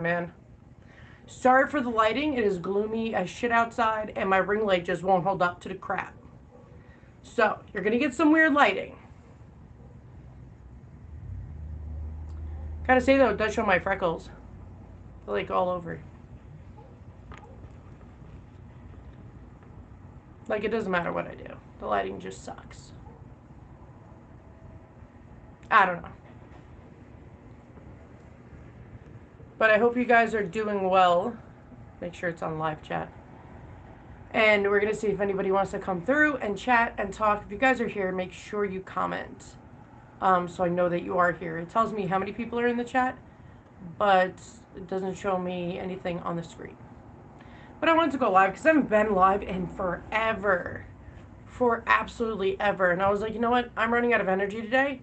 man. Sorry for the lighting. It is gloomy as shit outside, and my ring light just won't hold up to the crap. So, you're gonna get some weird lighting. Gotta say though, it does show my freckles. They're like all over. Like, it doesn't matter what I do. The lighting just sucks. I don't know. But I hope you guys are doing well. Make sure it's on live chat. And we're going to see if anybody wants to come through and chat and talk. If you guys are here, make sure you comment. So I know that you are here. It tells me how many people are in the chat, but it doesn't show me anything on the screen. But I wanted to go live because I haven't been live in forever. For absolutely ever. And I was like, you know what? I'm running out of energy today.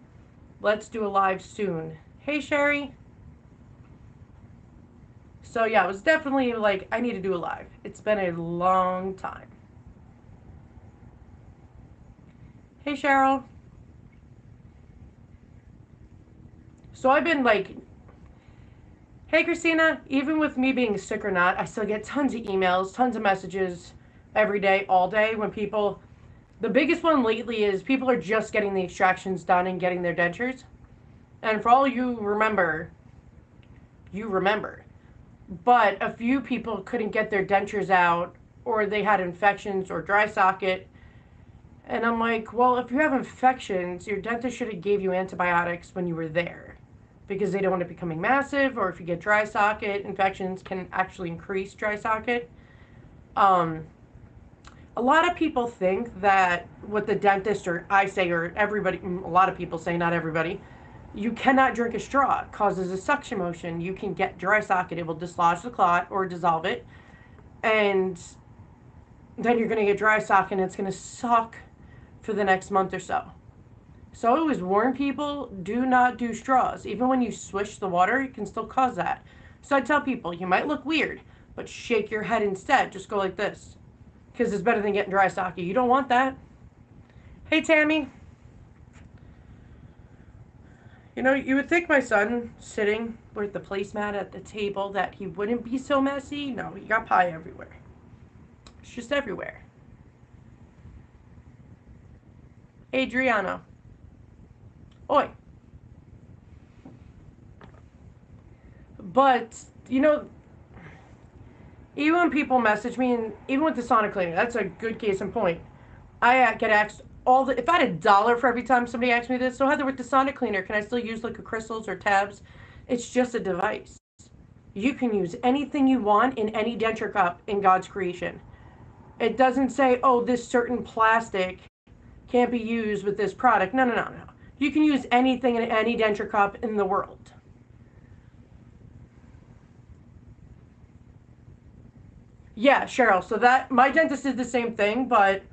Let's do a live soon. Hey, Sherry. So yeah, it was definitely like, I need to do a live. It's been a long time. Hey, Cheryl. So I've been like, hey, Christina, even with me being sick or not, I still get tons of emails, tons of messages every day, all day when people, the biggest one lately is people are just getting the extractions done and getting their dentures. And for all you remember, you remember. But a few people couldn't get their dentures out, or they had infections or dry socket. And I'm like, well, if you have infections, your dentist should have gave you antibiotics when you were there, because they don't want it becoming massive. Or if you get dry socket, infections can actually increase dry socket. A lot of people think that what the dentist, or I say, or everybody, a lot of people say, not everybody, you cannot drink a straw. It causes a suction motion. You can get dry socket. It will dislodge the clot or dissolve it. And then you're going to get dry socket, and it's going to suck for the next month or so. So I always warn people, do not do straws. Even when you swish the water, it can still cause that. So I tell people, you might look weird, but shake your head instead. Just go like this, because it's better than getting dry socket. You don't want that. Hey, Tammy. You know, you would think my son sitting with the placemat at the table that he wouldn't be so messy. No, he got pie everywhere. It's just everywhere. Adriano. Oi. But, you know, even when people message me, and even with the sonic cleaner, that's a good case in point. I get asked if I had $1 for every time somebody asked me this, so Heather, with the sonic cleaner, can I still use liquid crystals or tabs? It's just a device. You can use anything you want in any denture cup in God's creation. It doesn't say, oh, this certain plastic can't be used with this product. No, no, no, no. You can use anything in any denture cup in the world. Yeah, Cheryl. So that my dentist did the same thing, but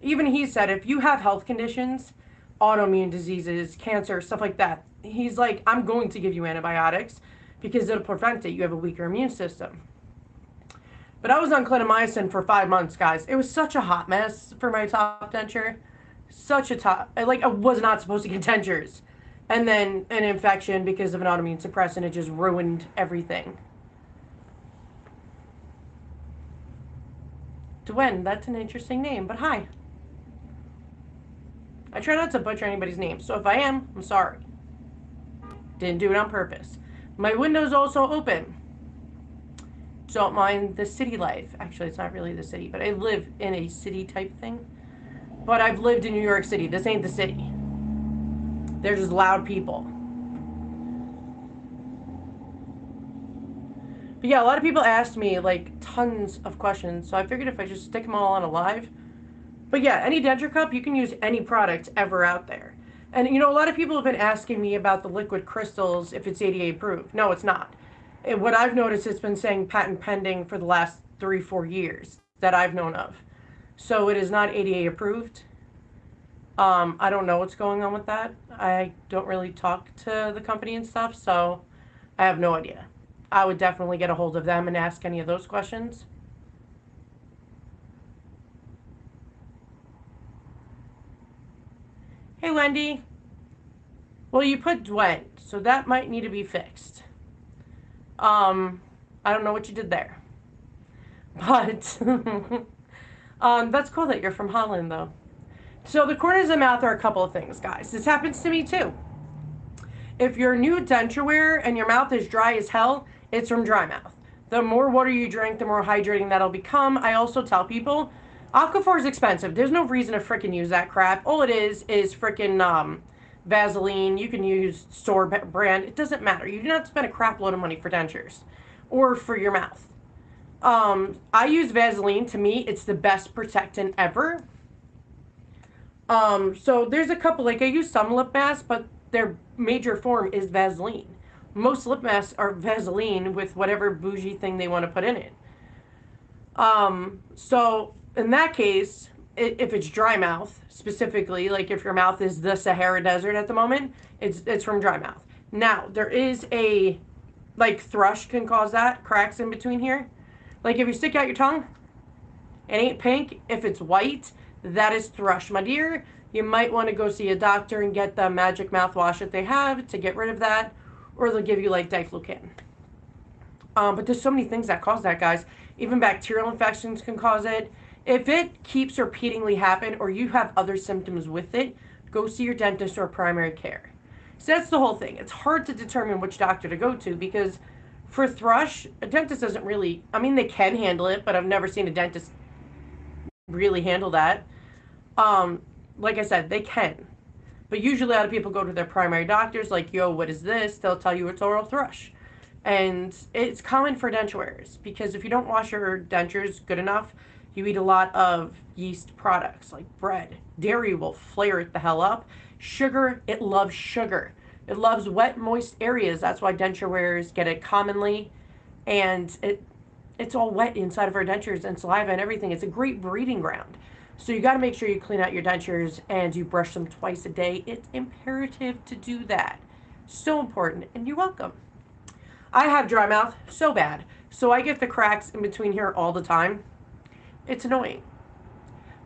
even he said if you have health conditions, autoimmune diseases, cancer, stuff like that, he's like, I'm going to give you antibiotics because it'll prevent it. You have a weaker immune system. But I was on clindamycin for 5 months, guys. It was such a hot mess for my top denture. Such a top. I was not supposed to get dentures. And then an infection because of an autoimmune suppressant. It just ruined everything. Dwen, that's an interesting name, but hi. I try not to butcher anybody's name, so if I am, I'm sorry. Didn't do it on purpose. My window's also open. Don't mind the city life. Actually, it's not really the city, but I live in a city type thing. But I've lived in New York City. This ain't the city. They're just loud people. But yeah, a lot of people asked me like tons of questions, so I figured if I just stick them all on a live. But yeah, any denture cup, you can use any product ever out there. And you know, a lot of people have been asking me about the liquid crystals, if it's ADA approved. No, it's not. And what I've noticed, it's been saying patent pending for the last 3-4 years that I've known of. So it is not ADA approved. I don't know what's going on with that. I don't really talk to the company and stuff, so I have no idea. I would definitely get a hold of them and ask any of those questions. Hey, Wendy. Well, you put Dwayne, so that might need to be fixed. I don't know what you did there. But that's cool that you're from Holland, though. So the corners of the mouth are a couple of things, guys. This happens to me, too. If you're new denture wear and your mouth is dry as hell, it's from dry mouth. The more water you drink, the more hydrating that'll become. I also tell people, Aquaphor is expensive. There's no reason to freaking use that crap. All it is freaking Vaseline. You can use store brand. It doesn't matter. You do not spend a crap load of money for dentures or for your mouth. I use Vaseline. To me, it's the best protectant ever. So there's a couple, like I use some lip masks, but their major form is Vaseline. Most lip masks are Vaseline with whatever bougie thing they want to put in it. So in that case, if it's dry mouth specifically, like if your mouth is the Sahara Desert at the moment, it's from dry mouth. Now, there is a, like thrush can cause that, cracks in between here. Like if you stick out your tongue, it ain't pink. If it's white, that is thrush, my dear. You might want to go see a doctor and get the magic mouthwash that they have to get rid of that, or they'll give you like diflucan. But there's so many things that cause that, guys. Even bacterial infections can cause it. If it keeps repeatedly happen, or you have other symptoms with it, go see your dentist or primary care. So that's the whole thing. It's hard to determine which doctor to go to because for thrush, a dentist doesn't really, I mean, they can handle it, but I've never seen a dentist really handle that. Like I said, they can. But usually a lot of people go to their primary doctors like, yo, what is this? They'll tell you it's oral thrush. And it's common for denture wearers because if you don't wash your dentures good enough, you eat a lot of yeast products like bread. Dairy will flare it the hell up. Sugar, it loves sugar. It loves wet, moist areas. That's why denture wearers get it commonly. And it's all wet inside of our dentures and saliva and everything. It's a great breeding ground. So you got to make sure you clean out your dentures and you brush them twice a day. It's imperative to do that. So important. And you're welcome. I have dry mouth so bad. So I get the cracks in between here all the time. It's annoying.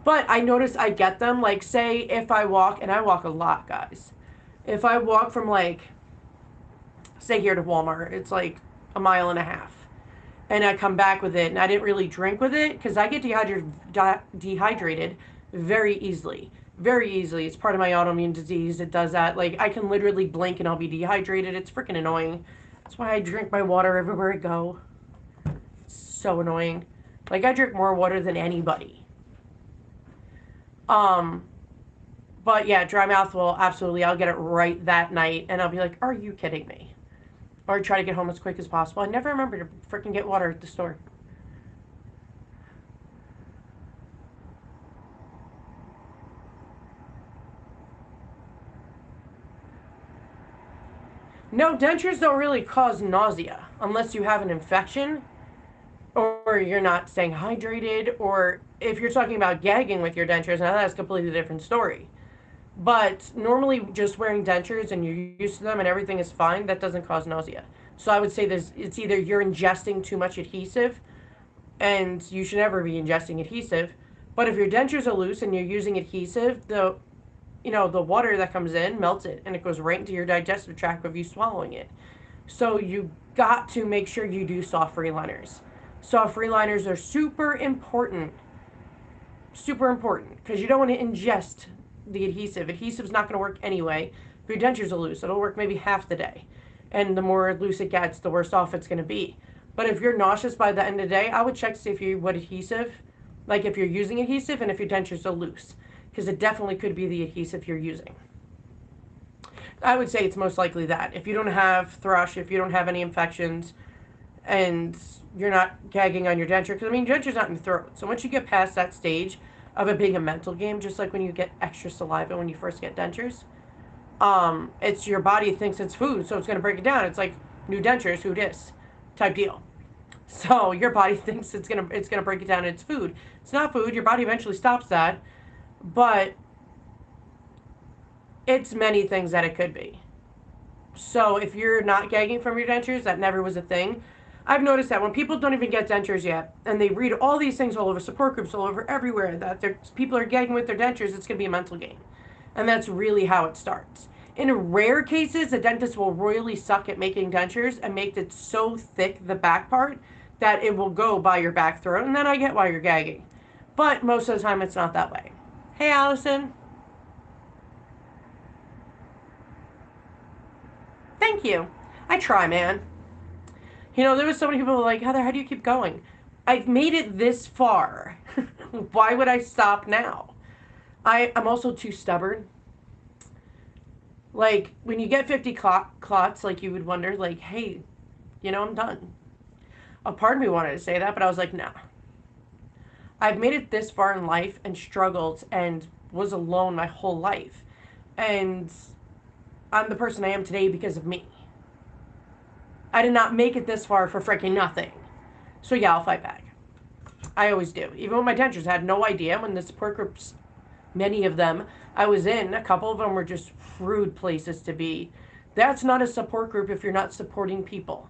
But I notice I get them, like say if I walk, and I walk a lot, guys. If I walk from like, say here to Walmart, it's like a mile and a half. And I come back with it, and I didn't really drink with it, because I get dehydrated very easily. Very easily. It's part of my autoimmune disease. It does that. Like, I can literally blink and I'll be dehydrated. It's freaking annoying. That's why I drink my water everywhere I go. It's so annoying. Like, I drink more water than anybody. But yeah, dry mouth will absolutely, I'll get it right that night, and I'll be like, are you kidding me? Or try to get home as quick as possible. I never remember to freaking get water at the store. No, dentures don't really cause nausea unless you have an infection or you're not staying hydrated, or if you're talking about gagging with your dentures, now that's a completely different story. But normally just wearing dentures and you're used to them and everything is fine, that doesn't cause nausea. So I would say it's either you're ingesting too much adhesive, and you should never be ingesting adhesive. But if your dentures are loose and you're using adhesive, the water that comes in melts it and it goes right into your digestive tract of you swallowing it. So you got to make sure you do soft reliners. Soft reliners are super important. Super important, because you don't want to ingest the adhesive. Adhesive's not going to work anyway. If your dentures are loose, it'll work maybe half the day. And the more loose it gets, the worse off it's going to be. But if you're nauseous by the end of the day, I would check to see if you what adhesive, like if you're using adhesive and if your dentures are loose, because it definitely could be the adhesive you're using. I would say it's most likely that. If you don't have thrush, if you don't have any infections, and you're not gagging on your denture, because I mean, denture's not in the throat. So once you get past that stage of it being a mental game, just like when you get extra saliva when you first get dentures, it's your body thinks it's food, so it's going to break it down. It's like new dentures, who dis type deal. So your body thinks it's gonna break it down and it's food. It's not food. Your body eventually stops that, but it's many things that it could be. So if you're not gagging from your dentures, that never was a thing. I've noticed that when people don't even get dentures yet, and they read all these things all over support groups, all over everywhere, that people are gagging with their dentures, it's going to be a mental game. And that's really how it starts. In rare cases, a dentist will royally suck at making dentures and make it so thick, the back part, that it will go by your back throat, and then I get why you're gagging. But most of the time, it's not that way. Hey, Allison. Thank you. I try, man. You know, there was so many people who were like, Heather, how do you keep going? I've made it this far. Why would I stop now? I'm also too stubborn. Like, when you get 50 clots, like, you would wonder, like, hey, you know, I'm done. A part of me wanted to say that, but I was like, no. I've made it this far in life and struggled and was alone my whole life. And I'm the person I am today because of me. I did not make it this far for freaking nothing. So yeah, I'll fight back. I always do. Even with my dentures, I had no idea when the support groups, many of them I was in, a couple of them were just rude places to be. That's not a support group if you're not supporting people.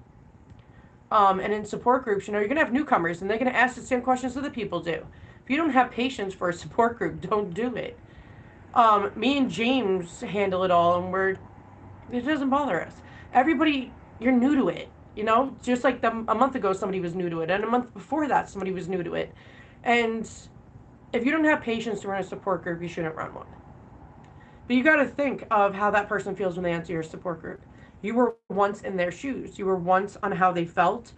And in support groups, you know, you're going to have newcomers and they're going to ask the same questions that the people do. If you don't have patience for a support group, don't do it. Me and James handle it all and it doesn't bother us. Everybody, you're new to it. You know, just like a month ago, somebody was new to it. And a month before that, somebody was new to it. And if you don't have patience to run a support group, you shouldn't run one. But you got to think of how that person feels when they enter your support group. You were once in their shoes. You were once on how they felt.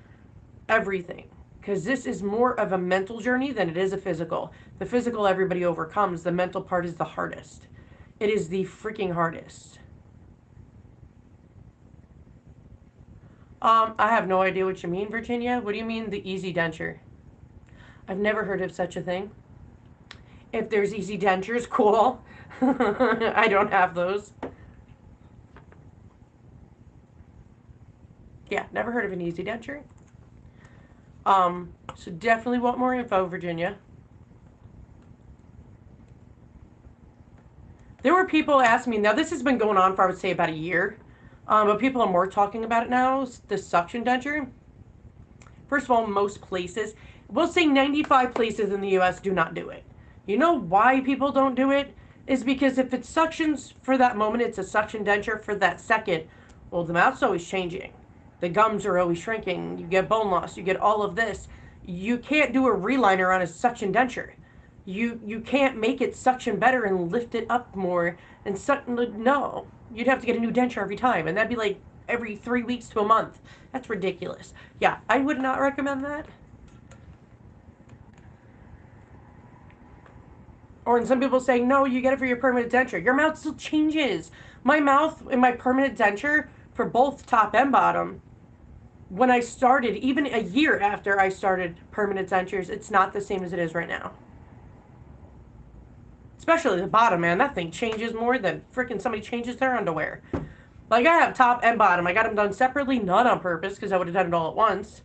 Everything. Because this is more of a mental journey than it is a physical. The physical everybody overcomes. The mental part is the hardest. It is the freaking hardest. I have no idea what you mean, Virginia. What do you mean the easy denture? I've never heard of such a thing. If there's easy dentures, cool. I don't have those. Yeah, never heard of an easy denture. So definitely want more info, Virginia. There were people asking me, now this has been going on for, I would say, about a year. But people are more talking about it now, the suction denture. First of all, most places, we'll say 95 places in the US do not do it. You know why people don't do it? Is because if it suctions for that moment, it's a suction denture for that second. Well, the mouth's always changing. The gums are always shrinking. You get bone loss. You get all of this. You can't do a reliner on a suction denture. You can't make it suction better and lift it up more. And no. You'd have to get a new denture every time. And that'd be like every 3 weeks to a month. That's ridiculous. Yeah, I would not recommend that. Or and some people say, no, you get it for your permanent denture. Your mouth still changes. My mouth in my permanent denture for both top and bottom, when I started, even a year after I started permanent dentures, it's not the same as it is right now. Especially the bottom, man. That thing changes more than freaking somebody changes their underwear. Like, I have top and bottom. I got them done separately, not on purpose, because I would have done it all at once.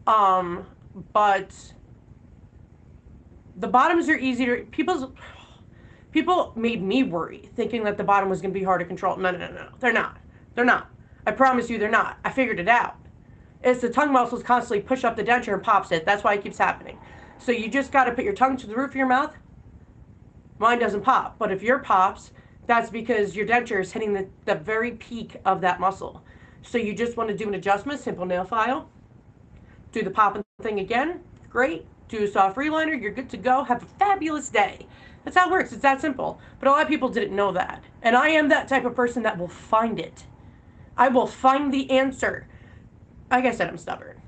But the bottoms are easier. People made me worry, thinking that the bottom was going to be hard to control. No. They're not. They're not. I promise you they're not. I figured it out. It's the tongue muscles constantly push up the denture and pops it. That's why it keeps happening. So you just got to put your tongue to the roof of your mouth. Mine doesn't pop. But if your pops, that's because your denture is hitting the very peak of that muscle. So you just want to do an adjustment, simple nail file. Do the popping thing again. Great. Do a soft reliner. You're good to go. Have a fabulous day. That's how it works. It's that simple. But a lot of people didn't know that. And I am that type of person that will find it. I will find the answer. Like I said, I'm stubborn.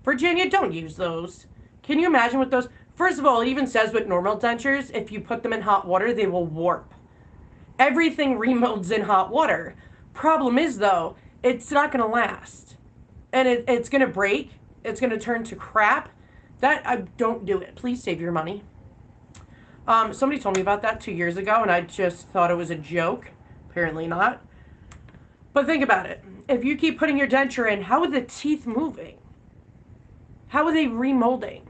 Virginia, don't use those. Can you imagine what those... First of all, it even says with normal dentures, if you put them in hot water, they will warp. Everything remolds in hot water. Problem is, though, it's not going to last. And it's going to break. It's going to turn to crap. Don't do it. Please save your money. Somebody told me about that 2 years ago, and I just thought it was a joke. Apparently not. But think about it. If you keep putting your denture in, how are the teeth moving? How are they remolding?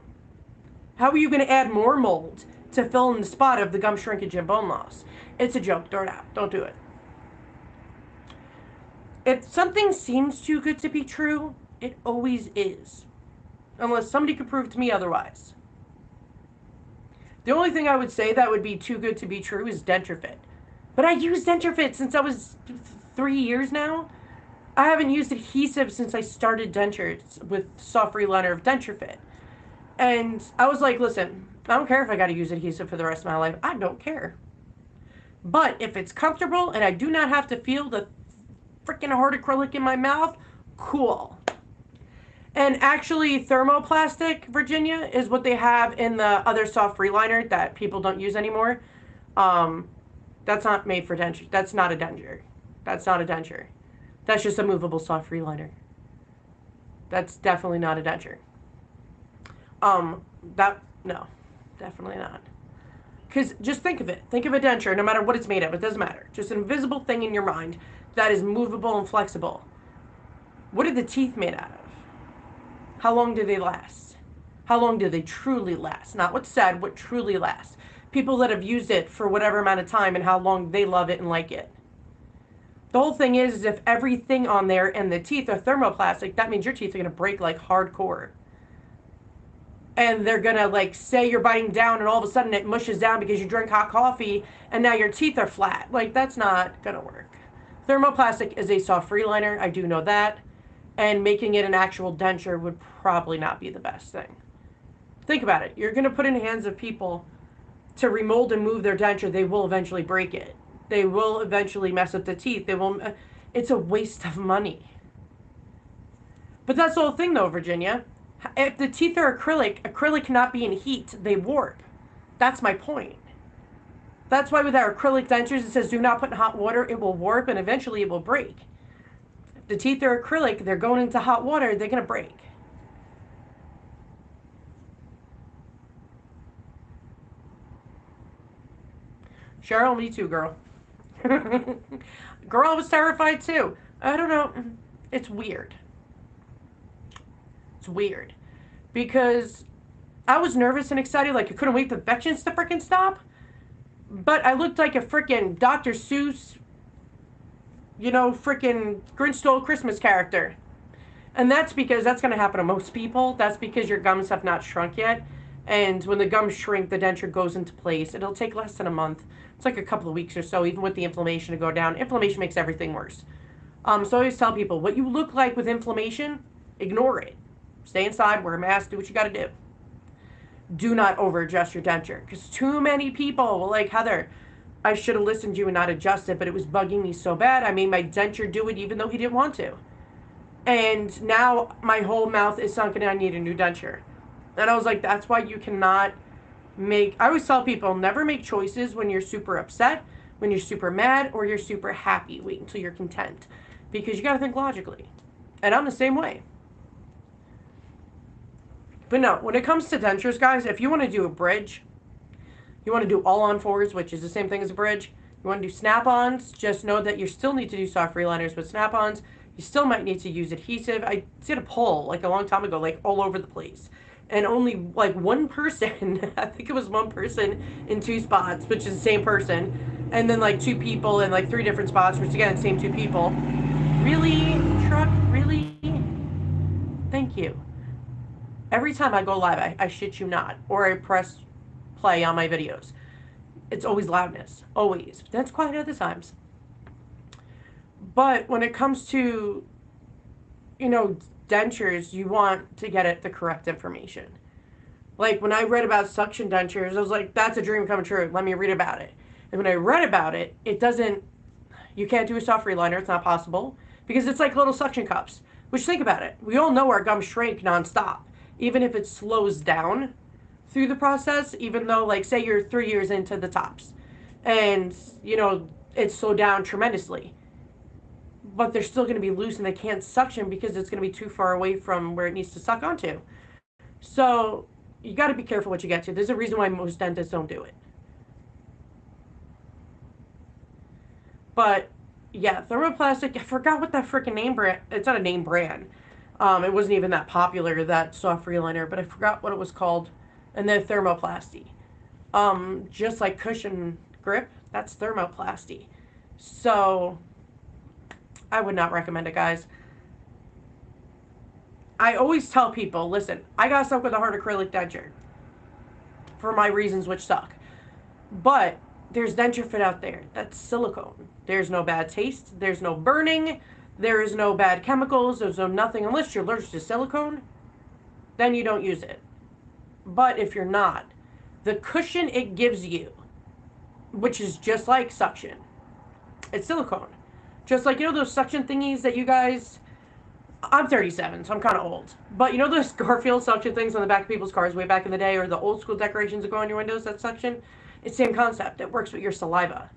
How are you going to add more mold to fill in the spot of the gum shrinkage and bone loss? It's a joke. Throw it out. Don't do it. If something seems too good to be true, it always is. Unless somebody could prove to me otherwise. The only thing I would say that would be too good to be true is Denture Fit. But I use Denture Fit since I was 3 years now. I haven't used adhesive since I started dentures with soft reliner of Denture Fit. And I was like, listen, I don't care if I got to use adhesive for the rest of my life. I don't care. But if it's comfortable and I do not have to feel the freaking hard acrylic in my mouth, cool. And actually, thermoplastic, Virginia, is what they have in the other soft reliner that people don't use anymore. That's not made for denture. That's not a denture. That's not a denture. That's just a movable soft reliner. That's definitely not a denture. No, definitely not. Because just think of it. Think of a denture, no matter what it's made of. It doesn't matter. Just an invisible thing in your mind that is movable and flexible. What are the teeth made out of? How long do they last? How long do they truly last? Not what's said, what truly lasts. People that have used it for whatever amount of time and how long they love it and like it. The whole thing is if everything on there and the teeth are thermoplastic, that means your teeth are going to break like hardcore. And they're going to like say you're biting down and all of a sudden it mushes down because you drink hot coffee and now your teeth are flat. Like that's not going to work. Thermoplastic is a soft reliner. I do know that. And making it an actual denture would probably not be the best thing. Think about it. You're going to put in the hands of people to remold and move their denture. They will eventually break it. They will eventually mess up the teeth. It's a waste of money. But that's the whole thing though, Virginia. If the teeth are acrylic cannot be in heat. They warp. That's my point. That's why with our acrylic dentures, it says do not put in hot water. It will warp and eventually it will break. If the teeth are acrylic, they're going into hot water, they're going to break. Cheryl, me too, girl. Girl, I was terrified too. I don't know. It's weird. It's weird. Because I was nervous and excited, like I couldn't wait for the infections to frickin' stop. But I looked like a frickin' Dr. Seuss, frickin' Grinch Stole Christmas character. And that's because that's going to happen to most people. That's because your gums have not shrunk yet. And when the gums shrink, the denture goes into place. It'll take less than a month. It's like a couple of weeks or so, even with the inflammation to go down. Inflammation makes everything worse. So I always tell people, what you look like with inflammation, ignore it. Stay inside, wear a mask, do what you got to do. Do not over-adjust your denture. Because too many people will like, Heather, I should have listened to you and not adjusted, but it was bugging me so bad. I made my denture do it even though he didn't want to. And now my whole mouth is sunken and I need a new denture. And I was like, that's why you cannot make... I always tell people, never make choices when you're super upset, when you're super mad, or you're super happy. Wait until you're content. Because you got to think logically. And I'm the same way. But no, when it comes to dentures, guys, if you want to do a bridge, you want to do all-on-4s, which is the same thing as a bridge, you want to do snap-ons, just know that you still need to do soft reliners with snap-ons. You still might need to use adhesive. I did a poll like a long time ago, like all over the place. And only like one person, I think it was one person in 2 spots, which is the same person. And then like 2 people in like 3 different spots, which again, same 2 people. Really, truck? Really? Thank you. Every time I go live, I shit you not, or I press play on my videos. It's always loudness, always. That's quiet other times. But when it comes to, dentures, you want to get it the correct information. Like when I read about suction dentures, I was like, that's a dream come true. Let me read about it. And when I read about it, you can't do a soft reliner. It's not possible because it's like little suction cups, which think about it. We all know our gums shrink nonstop. Even if it slows down through the process, even though, like, say you're 3 years into the tops and, it's slowed down tremendously, but they're still going to be loose and they can't suction because it's going to be too far away from where it needs to suck onto. So you got to be careful what you get to. There's a reason why most dentists don't do it. But, yeah, thermoplastic, I forgot what that freaking name brand, it's not a name brand. It wasn't even that popular, that soft reliner, but I forgot what it was called. And then thermoplasty. Just like cushion grip, that's thermoplasty. So, I would not recommend it, guys. I always tell people, listen, I got stuck with a hard acrylic denture. for my reasons, which suck. But there's denture fit out there. That's silicone. There's no bad taste. There's no burning. There is no bad chemicals. There's no nothing. Unless you're allergic to silicone, then you don't use it. But if you're not, the cushion it gives you, which is just like suction, it's silicone. Just like, you know those suction thingies that you guys... I'm 37, so I'm kind of old. But you know those Garfield suction things on the back of people's cars way back in the day, or the old school decorations that go on your windows, that suction? It's the same concept. It works with your saliva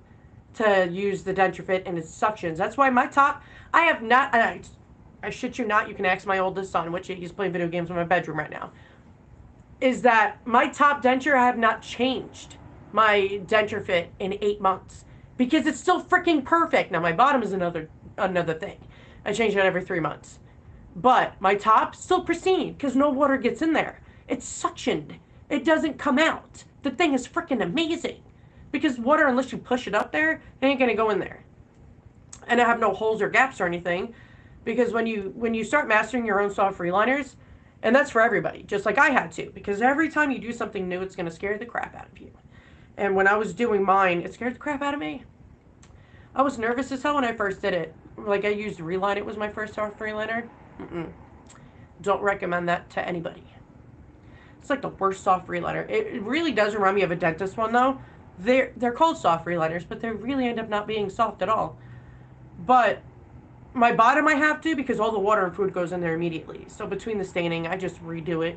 to use the denture fit, and it suctions. That's why my top... I have not... I shit you not, you can ask my oldest son, which he's playing video games in my bedroom right now, is that my top denture, I have not changed my denture fit in 8 months. Because it's still freaking perfect. Now, my bottom is another thing. I change it every 3 months. But my top, still pristine, because no water gets in there. It's suctioned. It doesn't come out. The thing is freaking amazing. Because water, unless you push it up there, it ain't going to go in there. And I have no holes or gaps or anything. Because when you start mastering your own soft freeliners, and that's for everybody, just like I had to. Because every time you do something new, it's going to scare the crap out of you. And when I was doing mine, it scared the crap out of me. I was nervous as hell when I first did it. Like, I used Reline. It was my first soft freeliner. Don't recommend that to anybody. It's like the worst soft reliner. It really does remind me of a dentist one, though. They're called soft reliners, but they really end up not being soft at all. But my bottom I have to, because all the water and food goes in there immediately. So between the staining, I just redo it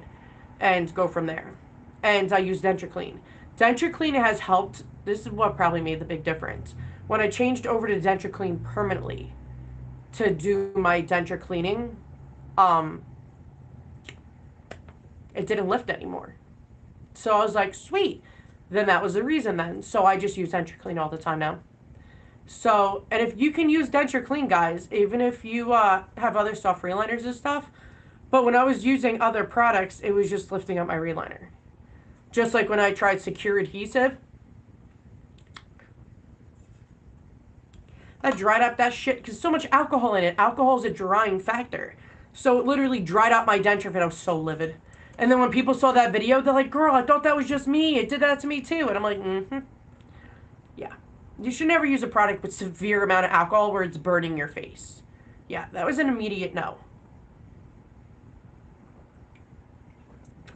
and go from there. And I use Denture Clean. Denture Clean has helped. This is what probably made the big difference. When I changed over to Denture Clean permanently to do my denture cleaning, it didn't lift anymore. So I was like, sweet. Then that was the reason then. So I just use Denture Clean all the time now. So, and if you can use Denture Clean, guys, even if you have other soft reliners and stuff, but when I was using other products, it was just lifting up my reliner. Just like when I tried Secure Adhesive. That dried up that shit, because so much alcohol in it. Alcohol is a drying factor. So it literally dried out my denture fit. I was so livid. And then when people saw that video, they're like, girl, I thought that was just me. It did that to me too. And I'm like, yeah. You should never use a product with severe amount of alcohol where it's burning your face. Yeah, that was an immediate no.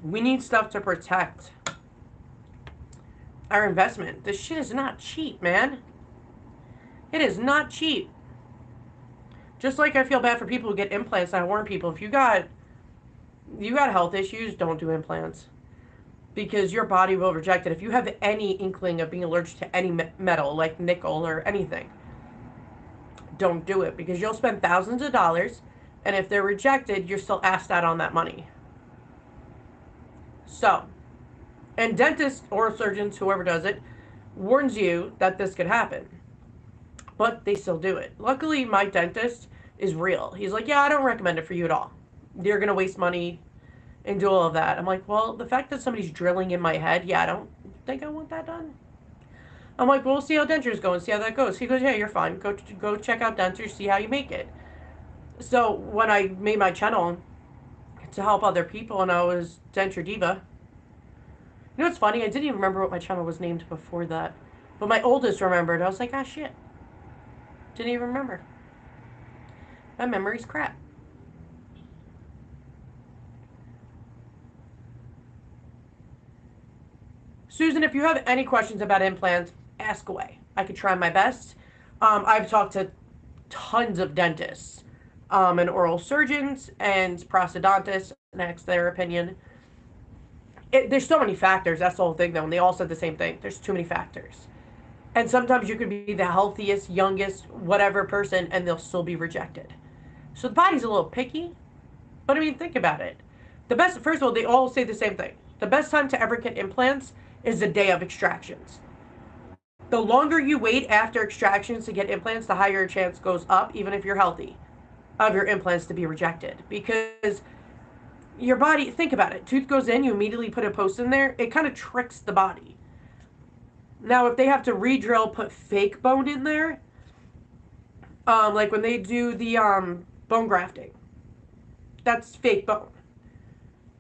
We need stuff to protect our investment. This shit is not cheap, man. It is not cheap. Just like I feel bad for people who get implants. I warn people, if you got health issues, don't do implants. Because your body will reject it. If you have any inkling of being allergic to any metal, like nickel or anything, don't do it. Because you'll spend thousands of dollars, and if they're rejected, you're still asked out on that money. So, and dentists, oral surgeons, whoever does it, warns you that this could happen. But they still do it. Luckily, my dentist is real. He's like, yeah, I don't recommend it for you at all. You're going to waste money and do all of that. I'm like, well, the fact that somebody's drilling in my head, yeah, I don't think I want that done. I'm like, well, we'll see how dentures go and see how that goes. He goes, yeah, you're fine. Go check out dentures, see how you make it. So when I made my channel to help other people, and I was Denture DiVa, you know what's funny? I didn't even remember what my channel was named before that. But my oldest remembered. I was like, ah, shit. Didn't even remember. My memory's crap. Susan, if you have any questions about implants, ask away. I could try my best. I've talked to tons of dentists and oral surgeons and prosthodontists and asked their opinion. There's so many factors. That's the whole thing, though. And they all said the same thing. There's too many factors. And sometimes you could be the healthiest, youngest, whatever person, and they'll still be rejected. So the body's a little picky. But I mean, think about it. First of all, they all say the same thing. The best time to ever get implants is the day of extractions. The longer you wait after extractions to get implants, the higher your chance goes up, even if you're healthy, of your implants to be rejected. Because your body, think about it. Tooth goes in, you immediately put a post in there. It kind of tricks the body. Now, if they have to re-drill, put fake bone in there, like when they do the bone grafting, that's fake bone.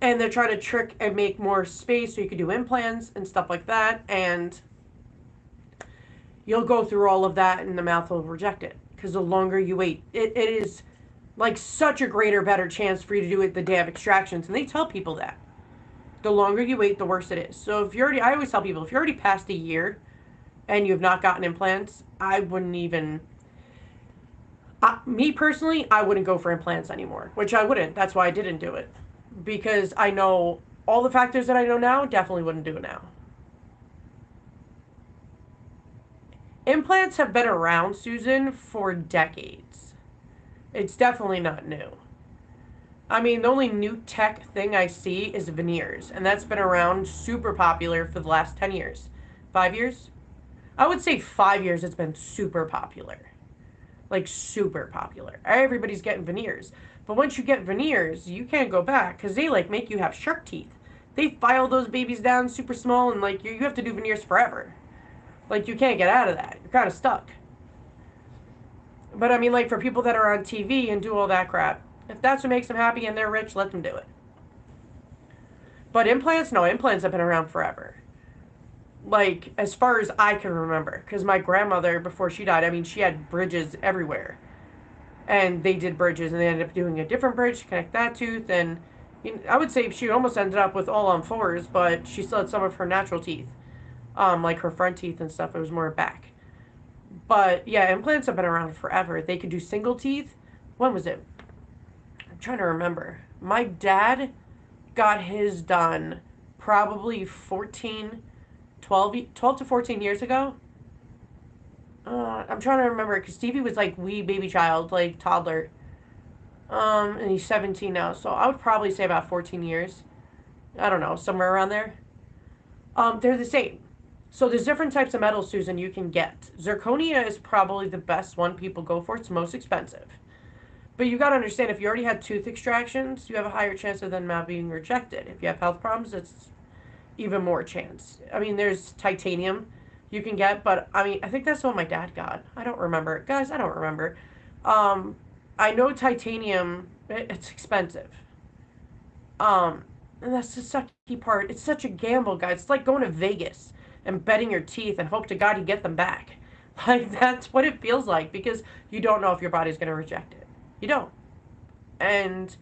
And they're trying to trick and make more space so you can do implants and stuff like that. And you'll go through all of that and the mouth will reject it. Because the longer you wait, it is like such a greater, better chance for you to do it the day of extractions. And they tell people that. The longer you wait, the worse it is. So if you're already, I always tell people, if you're already past a year and you've not gotten implants, I wouldn't even, me personally, I wouldn't go for implants anymore, which I wouldn't. That's why I didn't do it. Because I know all the factors that I know now, definitely wouldn't do it now. Implants have been around, Susan, for decades. It's definitely not new. I mean, the only new tech thing I see is veneers, and that's been around super popular for the last 10 years. 5 years? I would say 5 years it's been super popular. Like, super popular. Everybody's getting veneers. But once you get veneers, you can't go back because they, like, make you have shark teeth. They file those babies down super small, and, like, you have to do veneers forever. Like, you can't get out of that. You're kind of stuck. But, I mean, like, for people that are on TV and do all that crap, if that's what makes them happy and they're rich, let them do it. But implants, no, implants have been around forever. Like, as far as I can remember. Because my grandmother, before she died, I mean, she had bridges everywhere. And they did bridges, and they ended up doing a different bridge to connect that tooth. And I would say she almost ended up with all on fours, but she still had some of her natural teeth. Like her front teeth and stuff. It was more back. But, yeah, implants have been around forever. They could do single teeth. When was it? I'm trying to remember. My dad got his done probably 12 to 14 years ago. I'm trying to remember because Stevie was like wee baby child, like toddler. And he's 17 now, so I would probably say about 14 years. I don't know, somewhere around there. They're the same. So there's different types of metals, Susan, you can get. Zirconia is probably the best one people go for. It's most expensive. But you got to understand, if you already had tooth extractions, you have a higher chance of them not being rejected. If you have health problems, it's even more chance. I mean, there's titanium you can get, but I mean, I think that's what my dad got. I don't remember. Guys, I don't remember. I know titanium, it's expensive. And that's the sucky part. It's such a gamble, guys. It's like going to Vegas and betting your teeth and hope to God you get them back. Like, that's what it feels like because you don't know if your body's going to reject it. You don't. And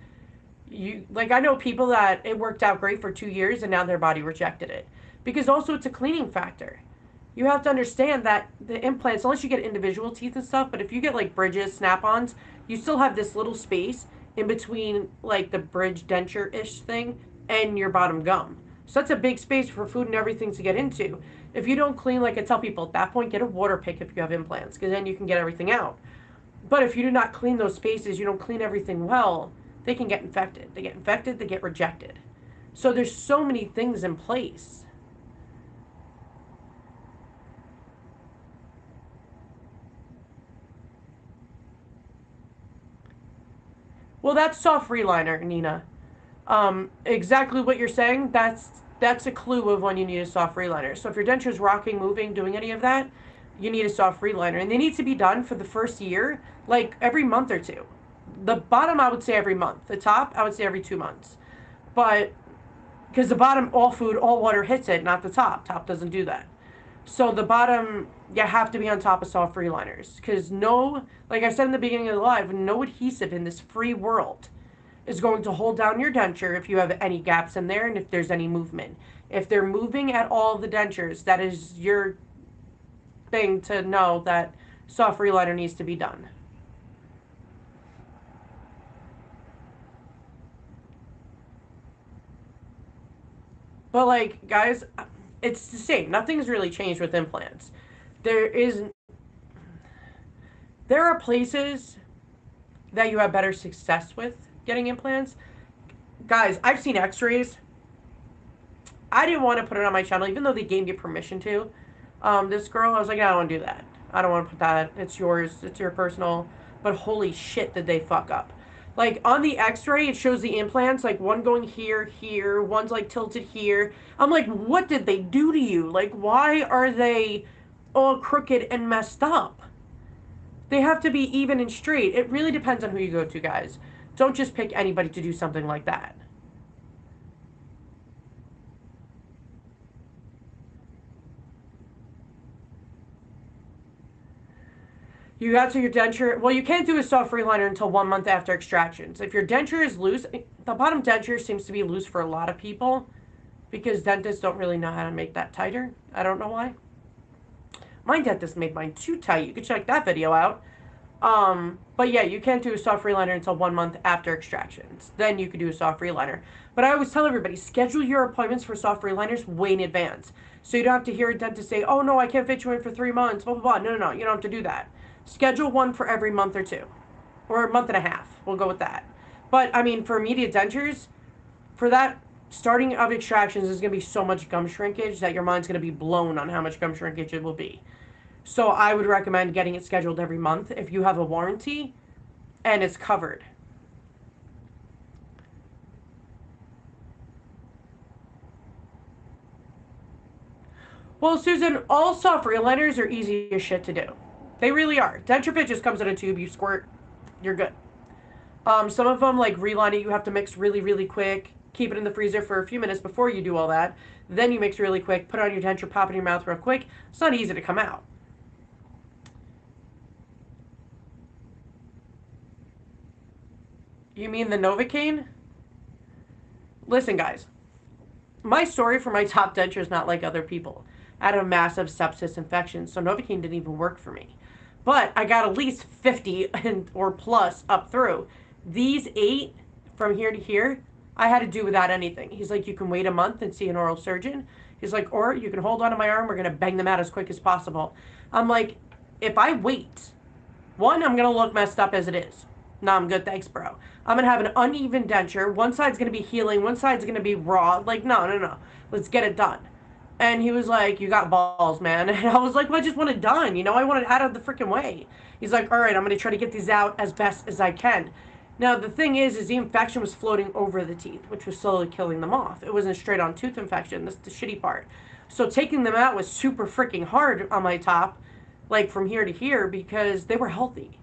you, like, I know people that it worked out great for 2 years and now their body rejected it. Because also it's a cleaning factor. You have to understand that the implants, unless you get individual teeth and stuff, but if you get like bridges, snap-ons, you still have this little space in between like the bridge denture-ish thing and your bottom gum. So that's a big space for food and everything to get into. If you don't clean, like I tell people at that point, get a water pick if you have implants, because then you can get everything out. But if you do not clean those spaces, you don't clean everything well, they can get infected. They get infected, they get rejected. So there's so many things in place. Well, that's soft reliner, Nina. Exactly what you're saying. That's a clue of when you need a soft reliner. So if your denture is rocking, moving, doing any of that, you need a soft reliner, and they need to be done for the first year, like every month or two. The bottom, I would say every month. The top, I would say every 2 months. But because the bottom, all food, all water hits it, not the top. Top doesn't do that. So the bottom, you have to be on top of soft freeliners because no, like I said in the beginning of the live, no adhesive in this free world is going to hold down your denture if you have any gaps in there and if there's any movement. If they're moving at all the dentures, that is your thing to know that soft reliner needs to be done. But like, guys, it's the same. Nothing's really changed with implants. There is there are places that you have better success with getting implants. Guys, I've seen x-rays. I didn't want to put it on my channel, even though they gave me permission to. This girl, I was like, I don't want to do that. I don't want to put that. It's yours. It's your personal. But holy shit, did they fuck up. Like, on the x-ray, it shows the implants, like, one going here, here, one's, like, tilted here. I'm like, what did they do to you? Like, why are they all crooked and messed up? They have to be even and straight. It really depends on who you go to, guys. Don't just pick anybody to do something like that. You got to your denture. Well, you can't do a soft reliner until 1 month after extractions. If your denture is loose, the bottom denture seems to be loose for a lot of people because dentists don't really know how to make that tighter. I don't know why. My dentist made mine too tight. You can check that video out. But yeah, you can't do a soft reliner until 1 month after extractions. Then you can do a soft reliner. But I always tell everybody, schedule your appointments for soft reliners way in advance. So you don't have to hear a dentist say, oh no, I can't fit you in for 3 months, blah, blah, blah. No, you don't have to do that. Schedule one for every month or two. Or a month and a half. We'll go with that. But, I mean, for immediate dentures, for that starting of extractions is going to be so much gum shrinkage that your mind's going to be blown on how much gum shrinkage it will be. So I would recommend getting it scheduled every month if you have a warranty and it's covered. Well, Susan, all soft reliners are easy as shit to do. They really are. Denture Fit just comes in a tube, you squirt, you're good. Some of them, like relining, you have to mix really, really quick. Keep it in the freezer for a few minutes before you do all that. Then you mix really quick, put it on your denture, pop it in your mouth real quick. It's not easy to come out. You mean the Novocaine? Listen, guys. My story for my top denture is not like other people. I had a massive sepsis infection, so Novocaine didn't even work for me. But I got at least 50 or plus up through. These 8 from here to here, I had to do without anything. He's like, you can wait a month and see an oral surgeon. He's like, or you can hold on to my arm. We're going to bang them out as quick as possible. I'm like, if I wait, one, I'm going to look messed up as it is. No, I'm good. Thanks, bro. I'm going to have an uneven denture. One side's going to be healing. One side's going to be raw. Like, no. Let's get it done. And he was like, you got balls, man. And I was like, well, I just want it done. You know, I want it out of the freaking way. He's like, all right, I'm going to try to get these out as best as I can. Now, the thing is the infection was floating over the teeth, which was slowly killing them off. It wasn't a straight-on tooth infection. That's the shitty part. So taking them out was super freaking hard on my top, like from here to here, because they were healthy.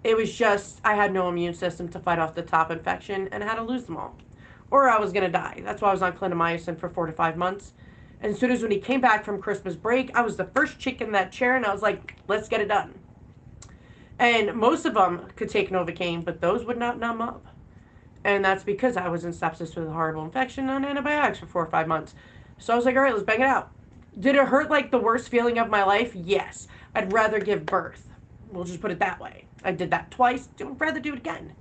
It was just, I had no immune system to fight off the top infection, and I had to lose them all. Or I was going to die. That's why I was on clindamycin for 4 to 5 months. And as soon as when he came back from Christmas break, I was the first chick in that chair, and I was like, let's get it done. And most of them could take Novocaine, but those would not numb up. And that's because I was in sepsis with a horrible infection on antibiotics for 4 or 5 months. So I was like, all right, let's bang it out. Did it hurt like the worst feeling of my life? Yes. I'd rather give birth. We'll just put it that way. I did that twice. I'd rather do it again.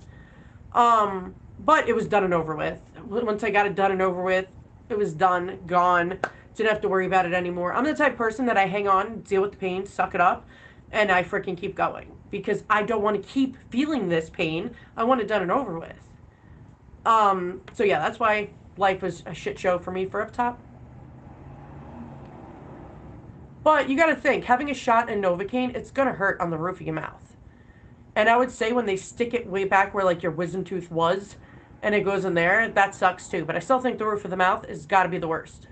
But it was done and over with. Once I got it done and over with, it was done, gone. Didn't have to worry about it anymore. I'm the type of person that I hang on, deal with the pain, suck it up, and I freaking keep going. Because I don't want to keep feeling this pain. I want it done and over with. So yeah, that's why life was a shit show for me for up top. But you gotta think, having a shot in Novocaine, it's gonna hurt on the roof of your mouth. And I would say when they stick it way back where like your wisdom tooth was, and it goes in there, that sucks too. But I still think the roof of the mouth has gotta be the worst.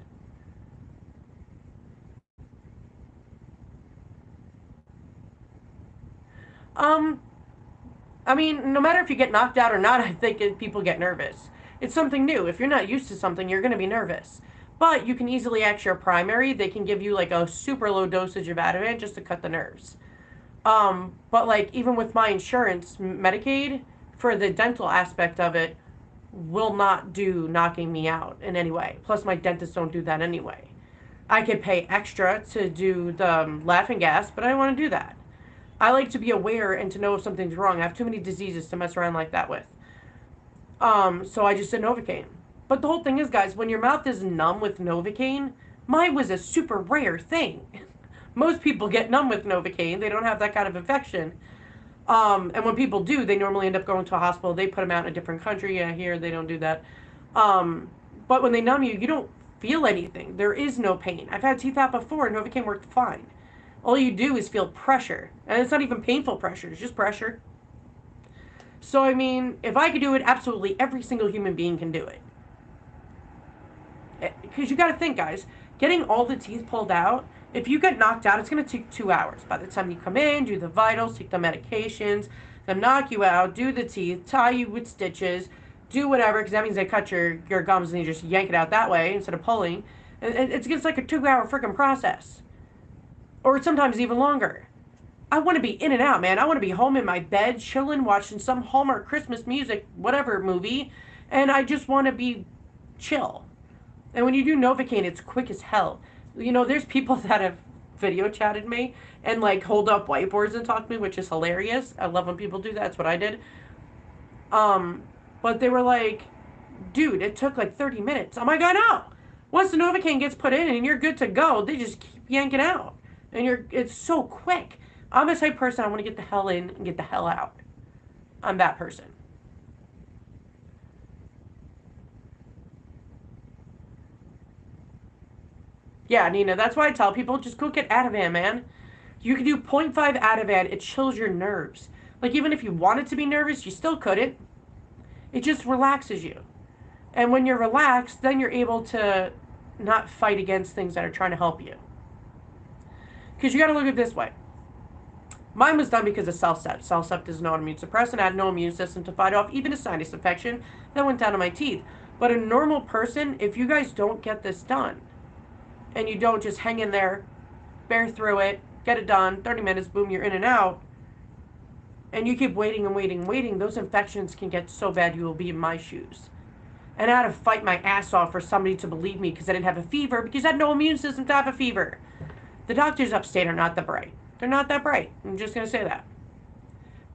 I mean, no matter if you get knocked out or not, I think people get nervous. It's something new. If you're not used to something, you're going to be nervous. But you can easily ask your primary. They can give you like a super low dosage of Ativan just to cut the nerves. But like even with my insurance, Medicaid, for the dental aspect of it, will not do knocking me out in any way. Plus my dentists don't do that anyway. I could pay extra to do the laughing gas, but I don't want to do that. I like to be aware and to know if something's wrong. I have too many diseases to mess around like that with. So I just did Novocaine. But the whole thing is, guys, when your mouth is numb with Novocaine, mine was a super rare thing. Most people get numb with Novocaine. They don't have that kind of infection. And when people do, they normally end up going to a hospital. They put them out in a different country. Yeah, here they don't do that. But when they numb you, you don't feel anything. There is no pain. I've had teeth out before, and Novocaine worked fine. All you do is feel pressure. And it's not even painful pressure. It's just pressure. So, I mean, if I could do it, absolutely every single human being can do it. Because you got to think, guys. Getting all the teeth pulled out, if you get knocked out, it's going to take 2 hours. By the time you come in, do the vitals, take the medications, then knock you out, do the teeth, tie you with stitches, do whatever, because that means they cut your gums and you just yank it out that way instead of pulling. And it's like a 2-hour freaking process. Or sometimes even longer. I want to be in and out, man. I want to be home in my bed, chilling, watching some Hallmark Christmas music, whatever movie, and I just want to be chill. And when you do Novocaine, it's quick as hell. You know, there's people that have video chatted me and like hold up whiteboards and talk to me, which is hilarious. I love when people do that. That's what I did. Um, but they were like, dude, it took like 30 minutes. I'm like, I know. Once the Novocaine gets put in and you're good to go, they just keep yanking out. And it's so quick. I'm the type of person I want to get the hell in and get the hell out. I'm that person. Yeah, Nina, that's why I tell people just go get Ativan, man. You can do zero point 0.5 Ativan. It chills your nerves. Like, even if you wanted to be nervous, you still couldn't. It just relaxes you. And when you're relaxed, then you're able to not fight against things that are trying to help you. Because you got to look at it this way. Mine was done because of CellCept. CellCept is an autoimmune suppressant. I had no immune system to fight off even a sinus infection that went down to my teeth. But a normal person, if you guys don't get this done, and you don't just hang in there, bear through it, get it done, 30 minutes, boom, you're in and out, and you keep waiting and waiting and waiting, those infections can get so bad you will be in my shoes. And I had to fight my ass off for somebody to believe me because I didn't have a fever because I had no immune system to have a fever. The doctors upstate are not that bright. They're not that bright. I'm just going to say that.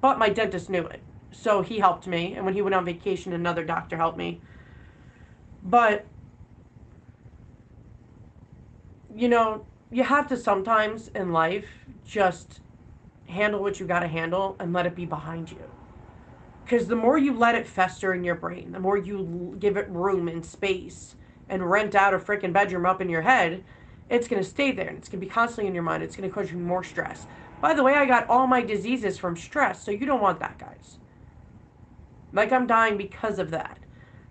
But my dentist knew it. So he helped me. And when he went on vacation, another doctor helped me. But, you know, you have to sometimes in life just handle what you got to handle and let it be behind you. Because the more you let it fester in your brain, the more you give it room and space and rent out a freaking bedroom up in your head, it's going to stay there and it's going to be constantly in your mind. It's going to cause you more stress. By the way, I got all my diseases from stress, so you don't want that, guys. Like, I'm dying because of that.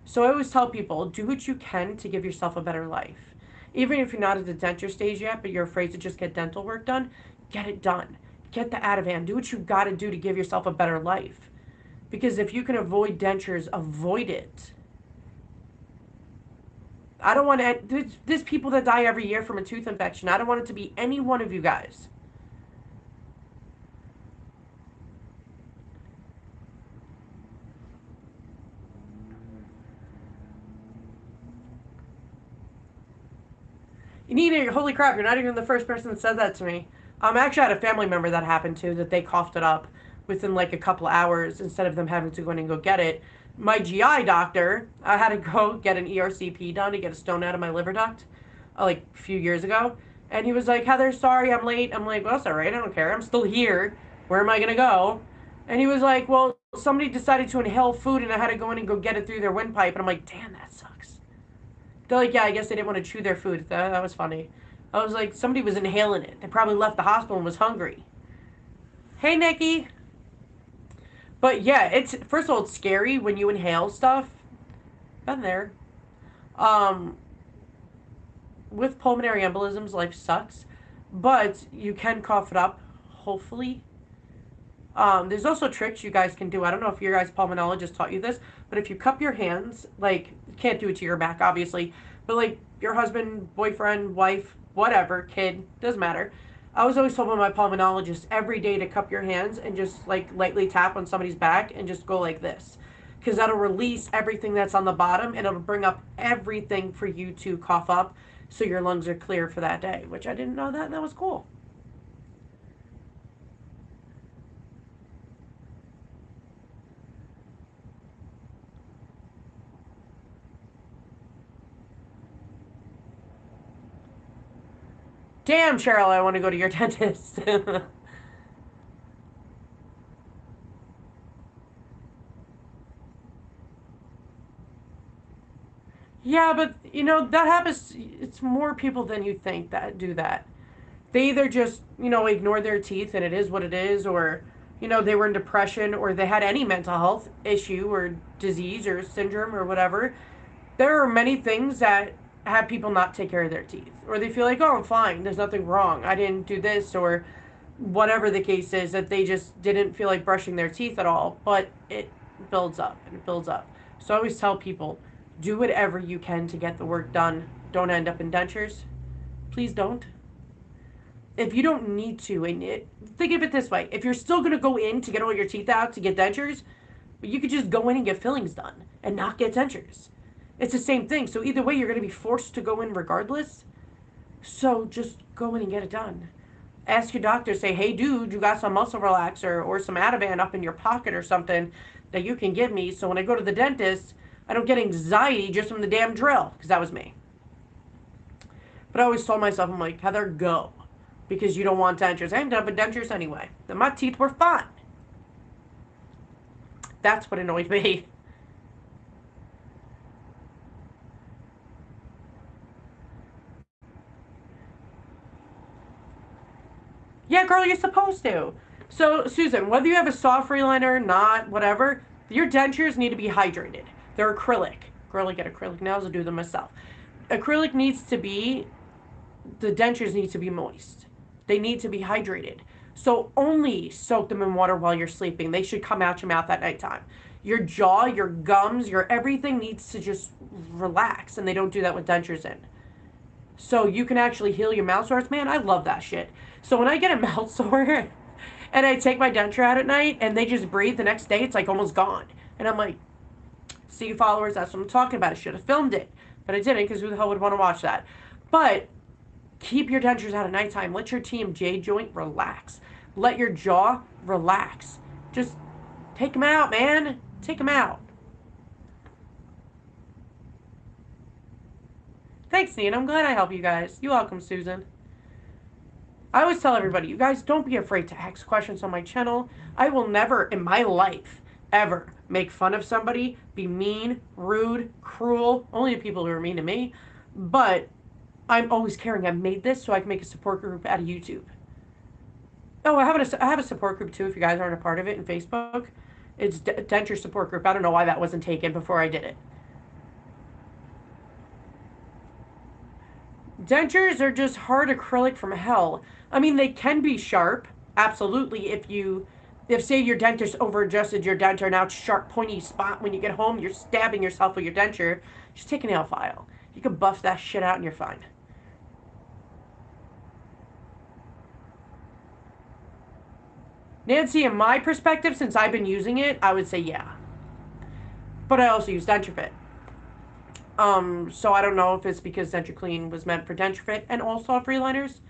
So I always tell people, do what you can to give yourself a better life. Even if you're not at the denture stage yet, but you're afraid to just get dental work done, get it done. Get the Ativan. Do what you got to do to give yourself a better life. Because if you can avoid dentures, avoid it. I don't want to... There's people that die every year from a tooth infection. I don't want it to be any one of you guys. You need it. Holy crap, you're not even the first person that said that to me. I actually had a family member that happened to, that they coughed it up within like a couple hours instead of them having to go in and go get it. My GI doctor, I had to go get an ERCP done to get a stone out of my liver duct like a few years ago. And he was like, Heather, sorry, I'm late. I'm like, well, that's all right. I don't care. I'm still here. Where am I going to go? And he was like, well, somebody decided to inhale food and I had to go in and go get it through their windpipe. And I'm like, damn, that sucks. They're like, yeah, I guess they didn't want to chew their food. That was funny. I was like, somebody was inhaling it. They probably left the hospital and was hungry. Hey, Nikki. But yeah, it's, first of all, it's scary when you inhale stuff. Been there. Um, with pulmonary embolisms, life sucks. But you can cough it up, hopefully. There's also tricks you guys can do. I don't know if your guys' pulmonologist taught you this, but if you cup your hands, like, you can't do it to your back, obviously, but like your husband, boyfriend, wife, whatever, kid, doesn't matter. I was always told by my pulmonologist every day to cup your hands and just like lightly tap on somebody's back and just go like this. Because that'll release everything that's on the bottom and it'll bring up everything for you to cough up so your lungs are clear for that day, which I didn't know that, and that was cool. Damn, Cheryl, I want to go to your dentist. Yeah, but you know, that happens. It's more people than you think that do that. They either just, you know, ignore their teeth and it is what it is, or, you know, they were in depression or they had any mental health issue or disease or syndrome or whatever. There are many things that have people not take care of their teeth, or they feel like, oh, I'm fine, there's nothing wrong, I didn't do this, or whatever the case is, that they just didn't feel like brushing their teeth at all, but it builds up and it builds up. So I always tell people, do whatever you can to get the work done. Don't end up in dentures. Please don't. if you don't need to, think of it this way, if you're still going to go in to get all your teeth out to get dentures, you could just go in and get fillings done and not get dentures. It's the same thing. So either way, you're going to be forced to go in regardless. So just go in and get it done. Ask your doctor, say, hey, dude, you got some muscle relaxer or some Ativan up in your pocket or something that you can give me so when I go to the dentist, I don't get anxiety just from the damn drill, because that was me. But I always told myself, I'm like, Heather, go. Because you don't want dentures. I ended up with dentures anyway. Then my teeth were fine. That's what annoyed me. Yeah, girl, you're supposed to. So, Susan, whether you have a soft reliner, not, whatever, your dentures need to be hydrated. They're acrylic. Girl, I get acrylic nails, I'll do them myself. Acrylic needs to be, the dentures need to be moist. They need to be hydrated. So only soak them in water while you're sleeping. They should come out your mouth at nighttime. Your jaw, your gums, your everything needs to just relax, and they don't do that with dentures in. So you can actually heal your mouth sores. Man, I love that shit. So when I get a mouth sore and I take my denture out at night and they just breathe the next day, it's like almost gone. And I'm like, see, followers, that's what I'm talking about. I should have filmed it, but I didn't, because who the hell would want to watch that? But keep your dentures out at nighttime. Let your TMJ joint relax. Let your jaw relax. Just take them out, man. Take them out. Thanks, Nina. I'm glad I helped you guys. You're welcome, Susan. I always tell everybody, you guys don't be afraid to ask questions on my channel. I will never in my life ever make fun of somebody, be mean, rude, cruel, only to people who are mean to me. But I'm always caring. I made this so I can make a support group out of YouTube. Oh, I have a support group too if you guys aren't a part of it in Facebook. It's Denture Support Group. I don't know why that wasn't taken before I did it. Dentures are just hard acrylic from hell. I mean, they can be sharp, absolutely, if say your dentist over-adjusted your denture, now it's sharp, pointy spot when you get home, you're stabbing yourself with your denture, just take a nail file. You can buff that shit out and you're fine. Nancy, in my perspective, since I've been using it, I would say yeah. But I also use Denture Fit. So I don't know if it's because Denture Clean was meant for Denture Fit and all soft reliners.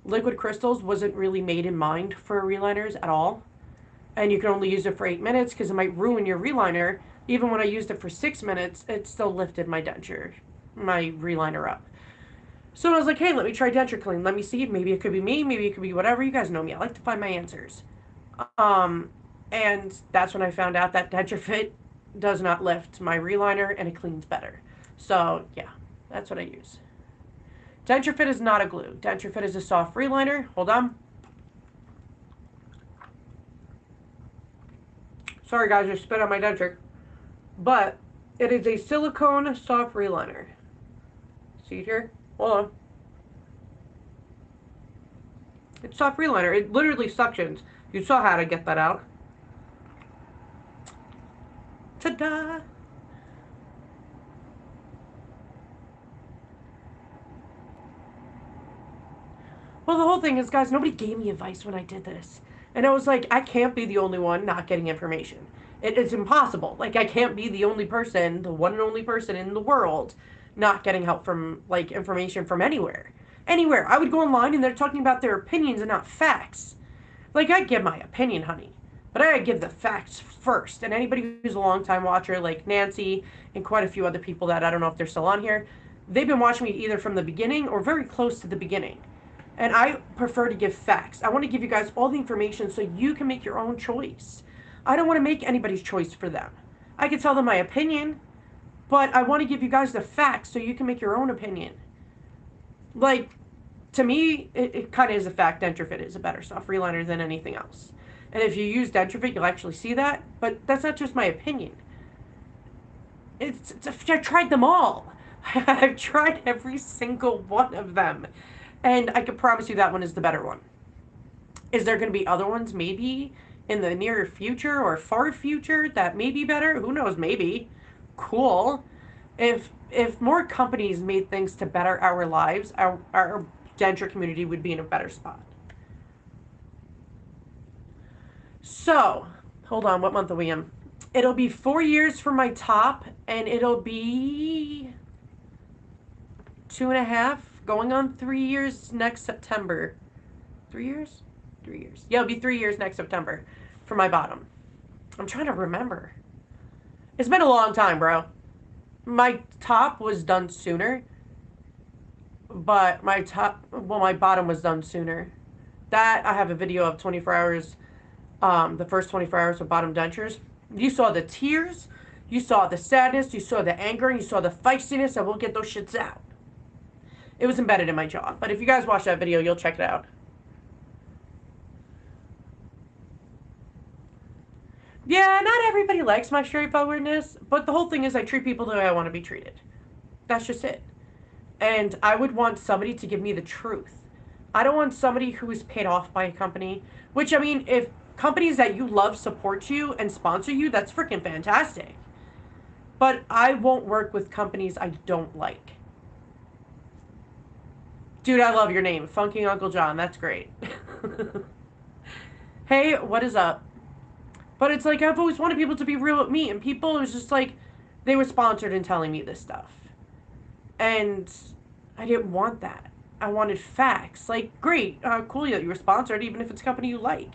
Liquid crystals wasn't really made in mind for reliners at all. And you can only use it for 8 minutes because it might ruin your reliner. Even when I used it for 6 minutes, it still lifted my denture, my reliner up. So I was like, hey, let me try Denture Clean. Let me see. Maybe it could be me. Maybe it could be whatever. You guys know me. I like to find my answers. And that's when I found out that Denture Fit does not lift my reliner and it cleans better. So yeah, that's what I use. Denture Fit is not a glue. Denture Fit is a soft reliner. Hold on. Sorry guys, I spit on my denture. But it is a silicone soft reliner. See it here? Hold on. It's soft reliner. It literally suctions. You saw how to get that out. Ta-da! Well, the whole thing is, guys, nobody gave me advice when I did this. And I was like, I can't be the only one not getting information. It's impossible. Like, I can't be the only person, the one and only person in the world, not getting help from, like, information from anywhere. Anywhere. I would go online and they're talking about their opinions and not facts. Like, I give my opinion, honey. But I give the facts first. And anybody who's a long-time watcher, like Nancy and quite a few other people that I don't know if they're still on here, they've been watching me either from the beginning or very close to the beginning. And I prefer to give facts. I want to give you guys all the information so you can make your own choice. I don't want to make anybody's choice for them. I can tell them my opinion, but I want to give you guys the facts so you can make your own opinion. Like, to me, it kind of is a fact Denture Fit is a better soft reliner than anything else. And if you use Denture Fit, you'll actually see that. But that's not just my opinion. I've tried them all. I've tried every single one of them. And I can promise you that one is the better one. Is there going to be other ones maybe in the near future or far future that may be better? Who knows, maybe. Cool. If more companies made things to better our lives, our denture community would be in a better spot. So, hold on, what month are we in? It'll be 4 years for my top, and it'll be 2.5, going on 3 years next September. 3 years? 3 years. Yeah, it'll be 3 years next September for my bottom. I'm trying to remember. It's been a long time, bro. My top was done sooner, but my bottom was done sooner. That I have a video of 24 hours, the first 24 hours of bottom dentures. You saw the tears, you saw the sadness, you saw the anger, and you saw the feistiness, and we'll get those shits out. It was embedded in my jaw, but if you guys watch that video, you'll check it out. Yeah, not everybody likes my straightforwardness, but the whole thing is I treat people the way I want to be treated. That's just it. And I would want somebody to give me the truth. I don't want somebody who is paid off by a company, which, I mean, if companies that you love support you and sponsor you, that's freaking fantastic. But I won't work with companies I don't like. Dude, I love your name. Funky Uncle John. That's great. Hey, what is up? But it's like, I've always wanted people to be real with me. And people, it was just like, they were sponsored and telling me this stuff. And I didn't want that. I wanted facts. Like, great, cool that you were sponsored, even if it's a company you like.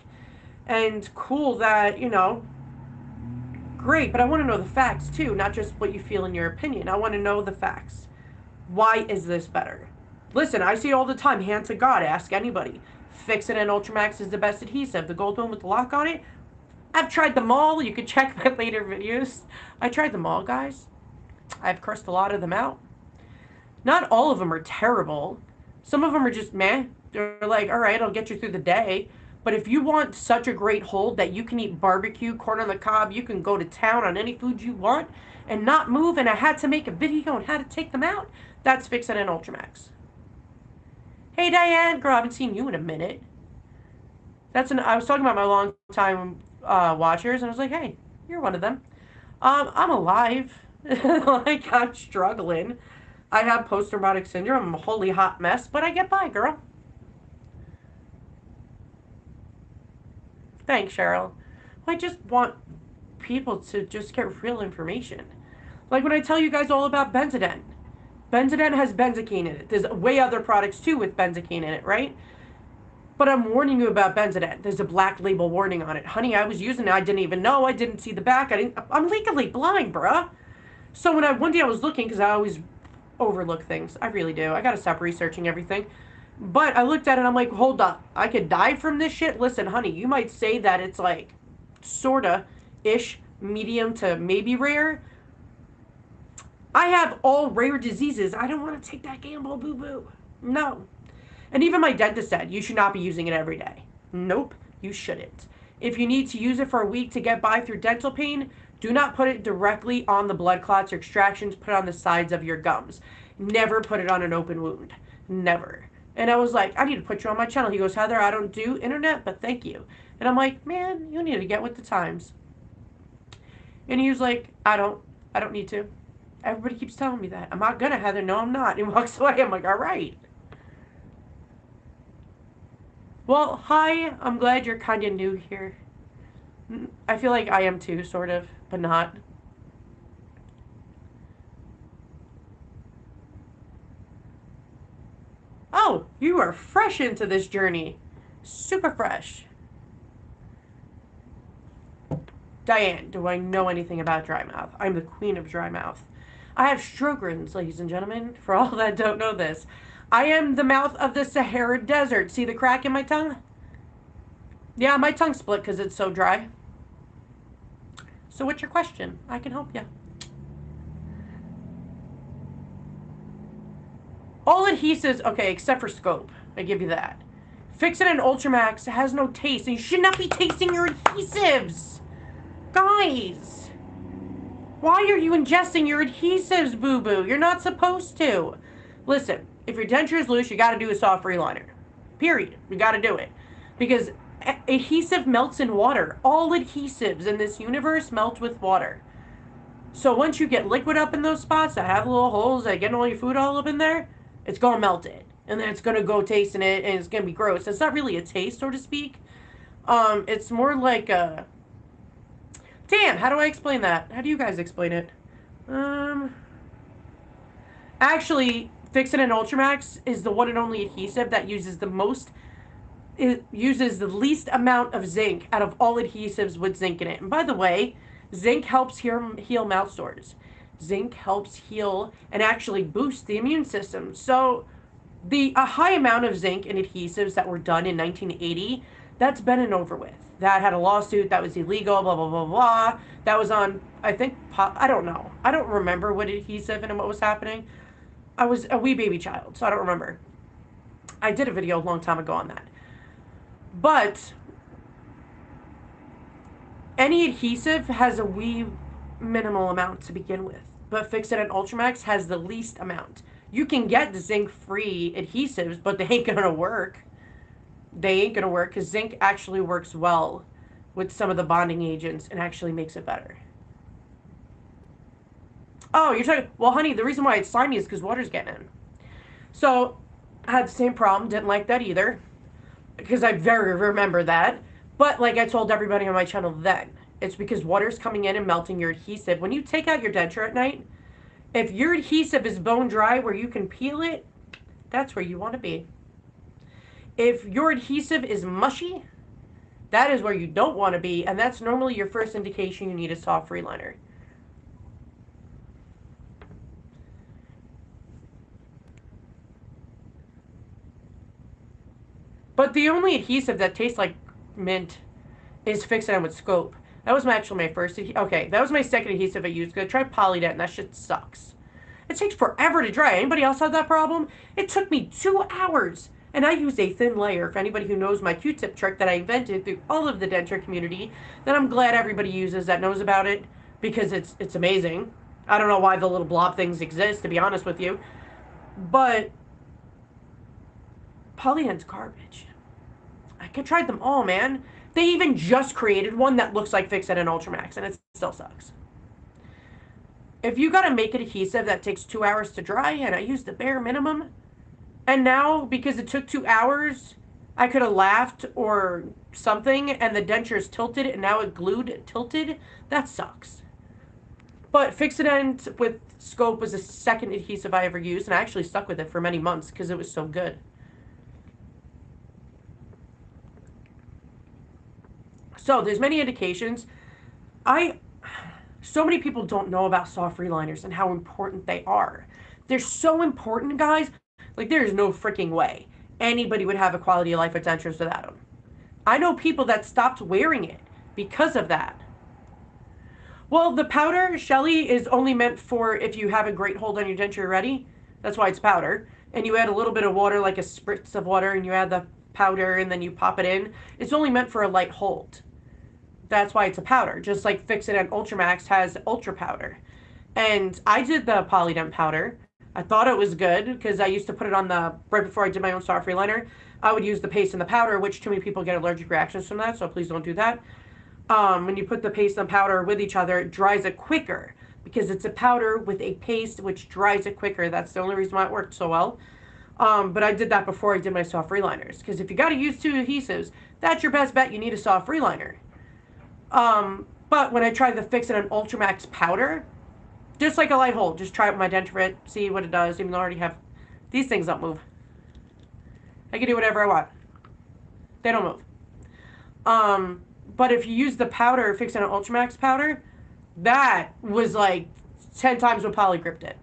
And cool that, you know, great, but I want to know the facts too, not just what you feel in your opinion. I want to know the facts. Why is this better? Listen, I see it all the time. Hand to God, ask anybody. Fix It and Ultramax is the best adhesive. The gold one with the lock on it. I've tried them all. You can check my later videos. I tried them all, guys. I've cursed a lot of them out. Not all of them are terrible. Some of them are just meh. They're like, all right, I'll get you through the day. But if you want such a great hold that you can eat barbecue, corn on the cob, you can go to town on any food you want and not move, and I had to make a video on how to take them out, that's Fix It and Ultramax. Hey, Diane. Girl, I haven't seen you in a minute. I was talking about my long time watchers, and I was like, hey, you're one of them. I'm alive. Like, I'm struggling. I have post-traumatic syndrome. I'm a holy hot mess, but I get by, girl. Thanks, Cheryl. I just want people to just get real information. Like when I tell you guys all about Benzodent. Benzodent has benzocaine in it. There's way other products too with benzocaine in it, right? But I'm warning you about Benzodent. There's a black label warning on it. Honey, I was using it. I didn't even know. I didn't see the back. I'm legally blind, bruh. So one day I was looking, because I always overlook things. I really do. I gotta stop researching everything. But I looked at it and I'm like, hold up. I could die from this shit? Listen, honey, you might say that it's like, sorta-ish, medium to maybe rare. I have all rare diseases. I don't want to take that gamble, boo-boo. No. And even my dentist said, you should not be using it every day. Nope, you shouldn't. If you need to use it for a week to get by through dental pain, do not put it directly on the blood clots or extractions. Put it on the sides of your gums. Never put it on an open wound. Never. And I was like, I need to put you on my channel. He goes, Heather, I don't do internet, but thank you. And I'm like, man, you need to get with the times. And he was like, I don't need to. Everybody keeps telling me that. I'm not gonna, Heather. No, I'm not. And he walks away. I'm like, all right. Well, hi. I'm glad you're kind of new here. I feel like I am too, sort of, but not. Oh, you are fresh into this journey. Super fresh. Diane, do I know anything about dry mouth? I'm the queen of dry mouth. I have Sjogren's, ladies and gentlemen, for all that don't know this. I am the mouth of the Sahara Desert. See the crack in my tongue? Yeah, my tongue split because it's so dry. So what's your question? I can help you. All adhesives, okay, except for Scope. I give you that. Fix It and Ultramax has no taste, and you should not be tasting your adhesives. Guys, why are you ingesting your adhesives, boo-boo? You're not supposed to. Listen, if your denture is loose, you got to do a soft reliner. Period. You got to do it. Because adhesive melts in water. All adhesives in this universe melt with water. So once you get liquid up in those spots that have little holes that get all your food all up in there, it's going to melt it. and then it's going to go tasting it, and it's going to be gross. It's not really a taste, so to speak. It's more like a... Damn, how do I explain that? How do you guys explain it? Actually, Fix-It and Ultramax is the one and only adhesive that uses the most... It uses the least amount of zinc out of all adhesives with zinc in it. And by the way, zinc helps heal mouth sores. Zinc helps heal and actually boost the immune system. So a high amount of zinc in adhesives that were done in 1980, that's been and over with. That had a lawsuit, that was illegal, blah, blah, blah, blah. That was on, I think, I don't know. I don't remember what adhesive and what was happening. I was a wee baby child, so I don't remember. I did a video a long time ago on that. But any adhesive has a wee minimal amount to begin with. But Fix-It and Ultramax has the least amount. You can get zinc-free adhesives, but they ain't gonna work. They ain't gonna work because zinc actually works well with some of the bonding agents and actually makes it better. Oh, you're talking... Well, honey, the reason why it's slimy is because water's getting in. So, I had the same problem. Didn't like that either. Because I very remember that. But like I told everybody on my channel then, it's because water's coming in and melting your adhesive. When you take out your denture at night, if your adhesive is bone dry where you can peel it, that's where you want to be. If your adhesive is mushy, that is where you don't want to be, and that's normally your first indication you need a soft reliner. But the only adhesive that tastes like mint is Fix-It with Scope. That was my first, okay, that was my second adhesive I used. I tried Polydent, and that shit sucks. It takes forever to dry. Anybody else have that problem? It took me 2 hours. And I use a thin layer. For anybody who knows my Q-tip trick that I invented through all of the denture community, that I'm glad everybody uses that knows about it, because it's amazing. I don't know why the little blob things exist, to be honest with you. But Polydent's garbage. I tried them all, man. They even just created one that looks like Fix-It and Ultramax, and it still sucks. If you gotta make an adhesive that takes 2 hours to dry, and I used the bare minimum, and now, because it took 2 hours, I could have laughed or something, and the denture's tilted, and now it glued tilted, that sucks. But Fix-It with Scope was the second adhesive I ever used, and I actually stuck with it for many months, because it was so good. So, there's many indications. So many people don't know about soft reliners and how important they are. They're so important, guys. Like, there is no freaking way anybody would have a quality of life with dentures without them. I know people that stopped wearing it because of that. Well, the powder, Shelly, is only meant for if you have a great hold on your denture already. That's why it's powder. And you add a little bit of water, like a spritz of water, and you add the powder, and then you pop it in. It's only meant for a light hold. That's why it's a powder. Just like Fix-It and Ultramax has Ultra Powder. And I did the Polydent powder. I thought it was good because I used to put it on right before I did my own soft reliner. I would use the paste and the powder, which too many people get allergic reactions from that, so please don't do that. When you put the paste and powder with each other, it dries it quicker because it's a powder with a paste which dries it quicker. That's the only reason why it worked so well. But I did that before I did my soft reliners because if you got to use 2 adhesives, that's your best bet. You need a soft reliner. But when I tried the Fix-It and Ultramax powder, just like a light hold, just try it with my denture, see what it does, even though I already have, these things don't move. I can do whatever I want. They don't move. But if you use the powder, Fix-It and Ultramax powder, that was like 10 times what Polygrip did.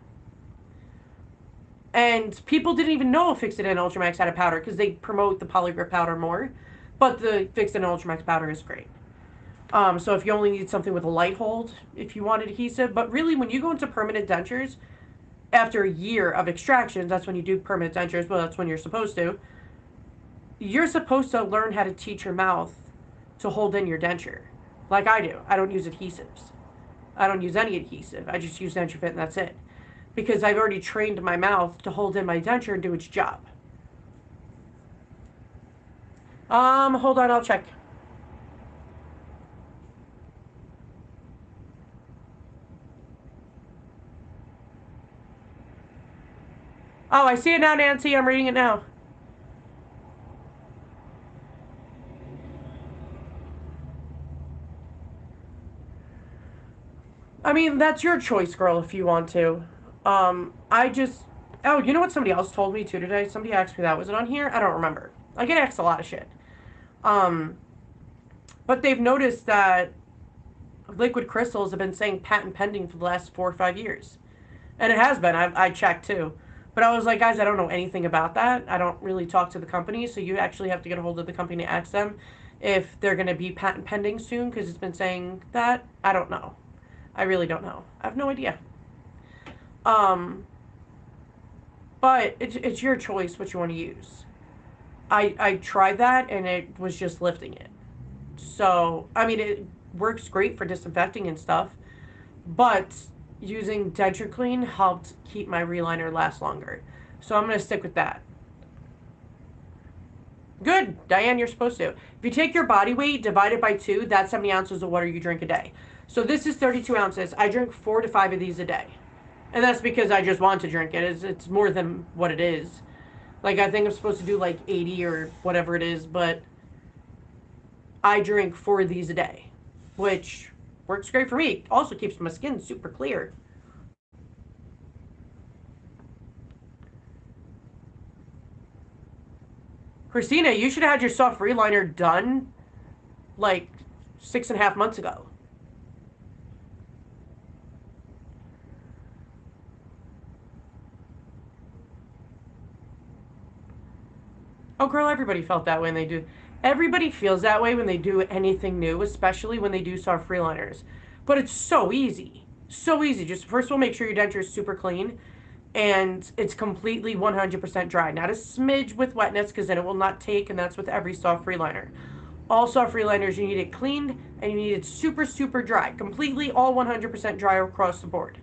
And people didn't even know Fix-It and Ultramax had a powder because they promote the Polygrip powder more. But the Fix-It and Ultramax powder is great. So if you only need something with a light hold, if you want adhesive, but really when you go into permanent dentures, after a year of extractions, that's when you do permanent dentures, well, that's when you're supposed to learn how to teach your mouth to hold in your denture. Like I do. I don't use adhesives. I don't use any adhesive. I just use DentureFit and that's it. Because I've already trained my mouth to hold in my denture and do its job. Hold on, I'll check. Oh, I see it now, Nancy. I'm reading it now. I mean, that's your choice, girl, if you want to. I just... Oh, you know what somebody else told me, too, today? Somebody asked me that. Was it on here? I don't remember. I get asked a lot of shit. Um, but they've noticed that liquid crystals have been saying patent pending for the last 4 or 5 years. And it has been. I checked, too. But I was like, guys, I don't know anything about that. I don't really talk to the company, so you actually have to get a hold of the company to ask them if they're going to be patent pending soon, because it's been saying that. I don't know. I really don't know. I have no idea. Um, but it's your choice what you want to use. I tried that, and it was just lifting it. So, I mean, it works great for disinfecting and stuff, but using Denture Clean helped keep my reliner last longer. So I'm going to stick with that. Good, Diane, you're supposed to. If you take your body weight, divide it by 2, that's how many ounces of water you drink a day. So this is 32 ounces. I drink 4 to 5 of these a day. And that's because I just want to drink it. It's more than what it is. Like, I think I'm supposed to do like 80 or whatever it is, but I drink 4 of these a day, which works great for me. Also keeps my skin super clear. Christina, you should have had your soft reliner done like 6.5 months ago. Oh, girl, everybody felt that way when they do. Everybody feels that way when they do anything new, especially when they do soft reliners. But it's so easy. So easy. Just first of all, make sure your denture is super clean and it's completely 100% dry. Not a smidge with wetness, because then it will not take, and that's with every soft reliner. All soft reliners, you need it cleaned and you need it super, super dry. Completely all 100% dry across the board.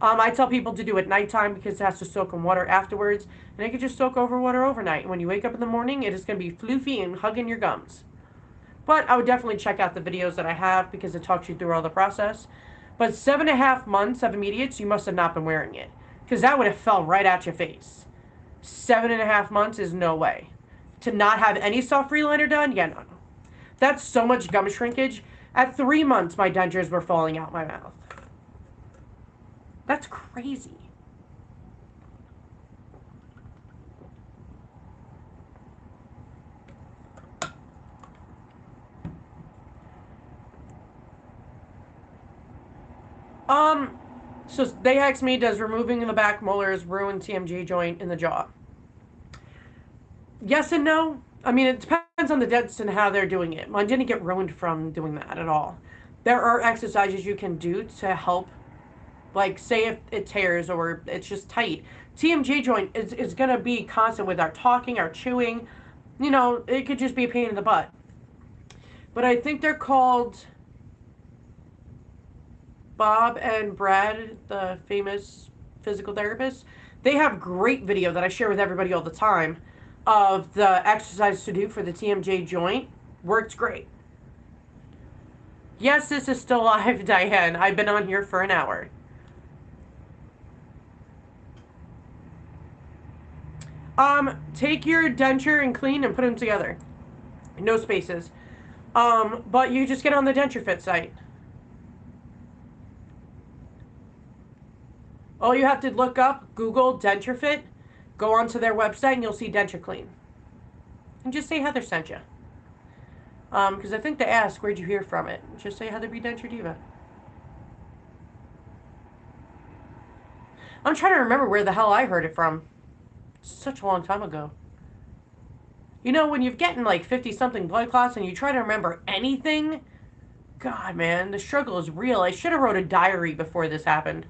I tell people to do it nighttime because it has to soak in water afterwards, and it can just soak over water overnight. And when you wake up in the morning, it is going to be floofy and hugging your gums. But I would definitely check out the videos that I have because it talks you through all the process. But 7.5 months of immediates, you must have not been wearing it, because that would have fell right at your face. 7.5 months is no way. To not have any soft reliner done, yeah, no. That's so much gum shrinkage. At 3 months, my dentures were falling out my mouth. That's crazy. Um, so they asked me, does removing the back molars ruin TMJ joint in the jaw? Yes and no. I mean, it depends on the dentist and how they're doing it. Mine didn't get ruined from doing that at all. There are exercises you can do to help, like, say if it tears or it's just tight. TMJ joint is going to be constant with our talking, our chewing. You know, it could just be a pain in the butt. But I think they're called Bob and Brad, the famous physical therapists. They have great video that I share with everybody all the time of the exercise to do for the TMJ joint. Works great. Yes, this is still live, Diane. I've been on here for an hour. Take your denture and clean and put them together. No spaces. But you just get on the Denture Fit site. All you have to look up, Google Denture Fit, go onto their website, and you'll see Denture Clean. And just say Heather sent you. Because I think they ask, where'd you hear from it? Just say Heather B. Denture DiVa. I'm trying to remember where the hell I heard it from. Such a long time ago. You know, when you're getting like 50-something blood clots and you try to remember anything, God, man, the struggle is real. I should have wrote a diary before this happened.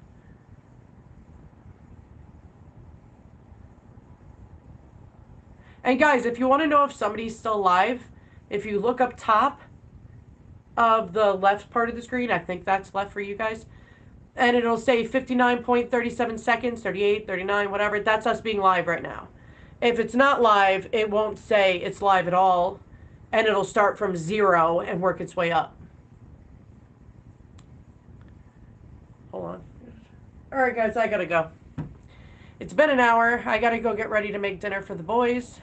And guys, if you want to know if somebody's still alive, if you look up top of the left part of the screen, I think that's left for you guys, and it'll say 59.37 seconds, 38, 39, whatever. That's us being live right now. If it's not live, it won't say it's live at all, and it'll start from 0 and work its way up. Hold on. All right, guys, I gotta go. It's been an hour. I gotta go get ready to make dinner for the boys.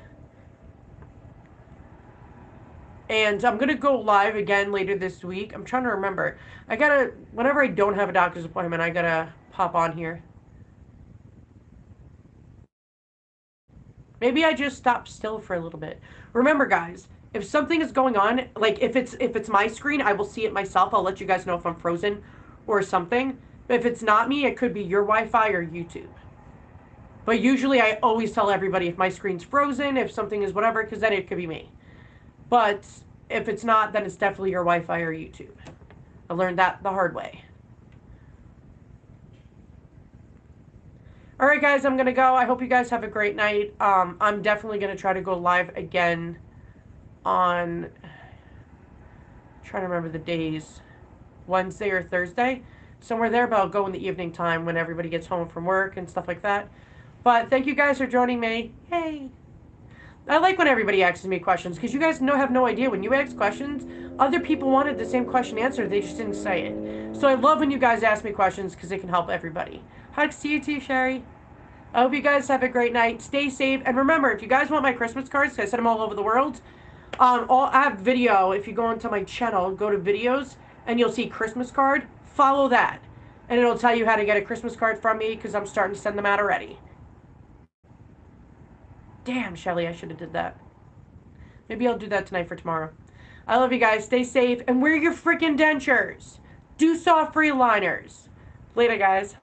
And I'm gonna go live again later this week. I'm trying to remember. Whenever I don't have a doctor's appointment, I gotta pop on here. Maybe I just stop still for a little bit. Remember, guys, if something is going on, like if it's my screen, I will see it myself. I'll let you guys know if I'm frozen or something. But if it's not me, it could be your Wi-Fi or YouTube. But usually I always tell everybody if my screen's frozen, if something is whatever, because then it could be me. But if it's not, then it's definitely your Wi-Fi or YouTube. I learned that the hard way. All right, guys, I'm going to go. I hope you guys have a great night. I'm definitely going to try to go live again on, I'm trying to remember the days, Wednesday or Thursday. Somewhere there, but I'll go in the evening time when everybody gets home from work and stuff like that. But thank you guys for joining me. Hey. I like when everybody asks me questions, because you guys have no idea. When you ask questions, other people wanted the same question answered. They just didn't say it. So I love when you guys ask me questions, because it can help everybody. Hugs to you too, Sherry. I hope you guys have a great night. Stay safe. And remember, if you guys want my Christmas cards, because I send them all over the world, I have video. If you go onto my channel, go to videos, and you'll see Christmas card. Follow that. And it'll tell you how to get a Christmas card from me, because I'm starting to send them out already. Damn, Shelly, I should have did that. Maybe I'll do that tonight for tomorrow. I love you guys. Stay safe. And wear your freaking dentures. Do soft free liners. Later, guys.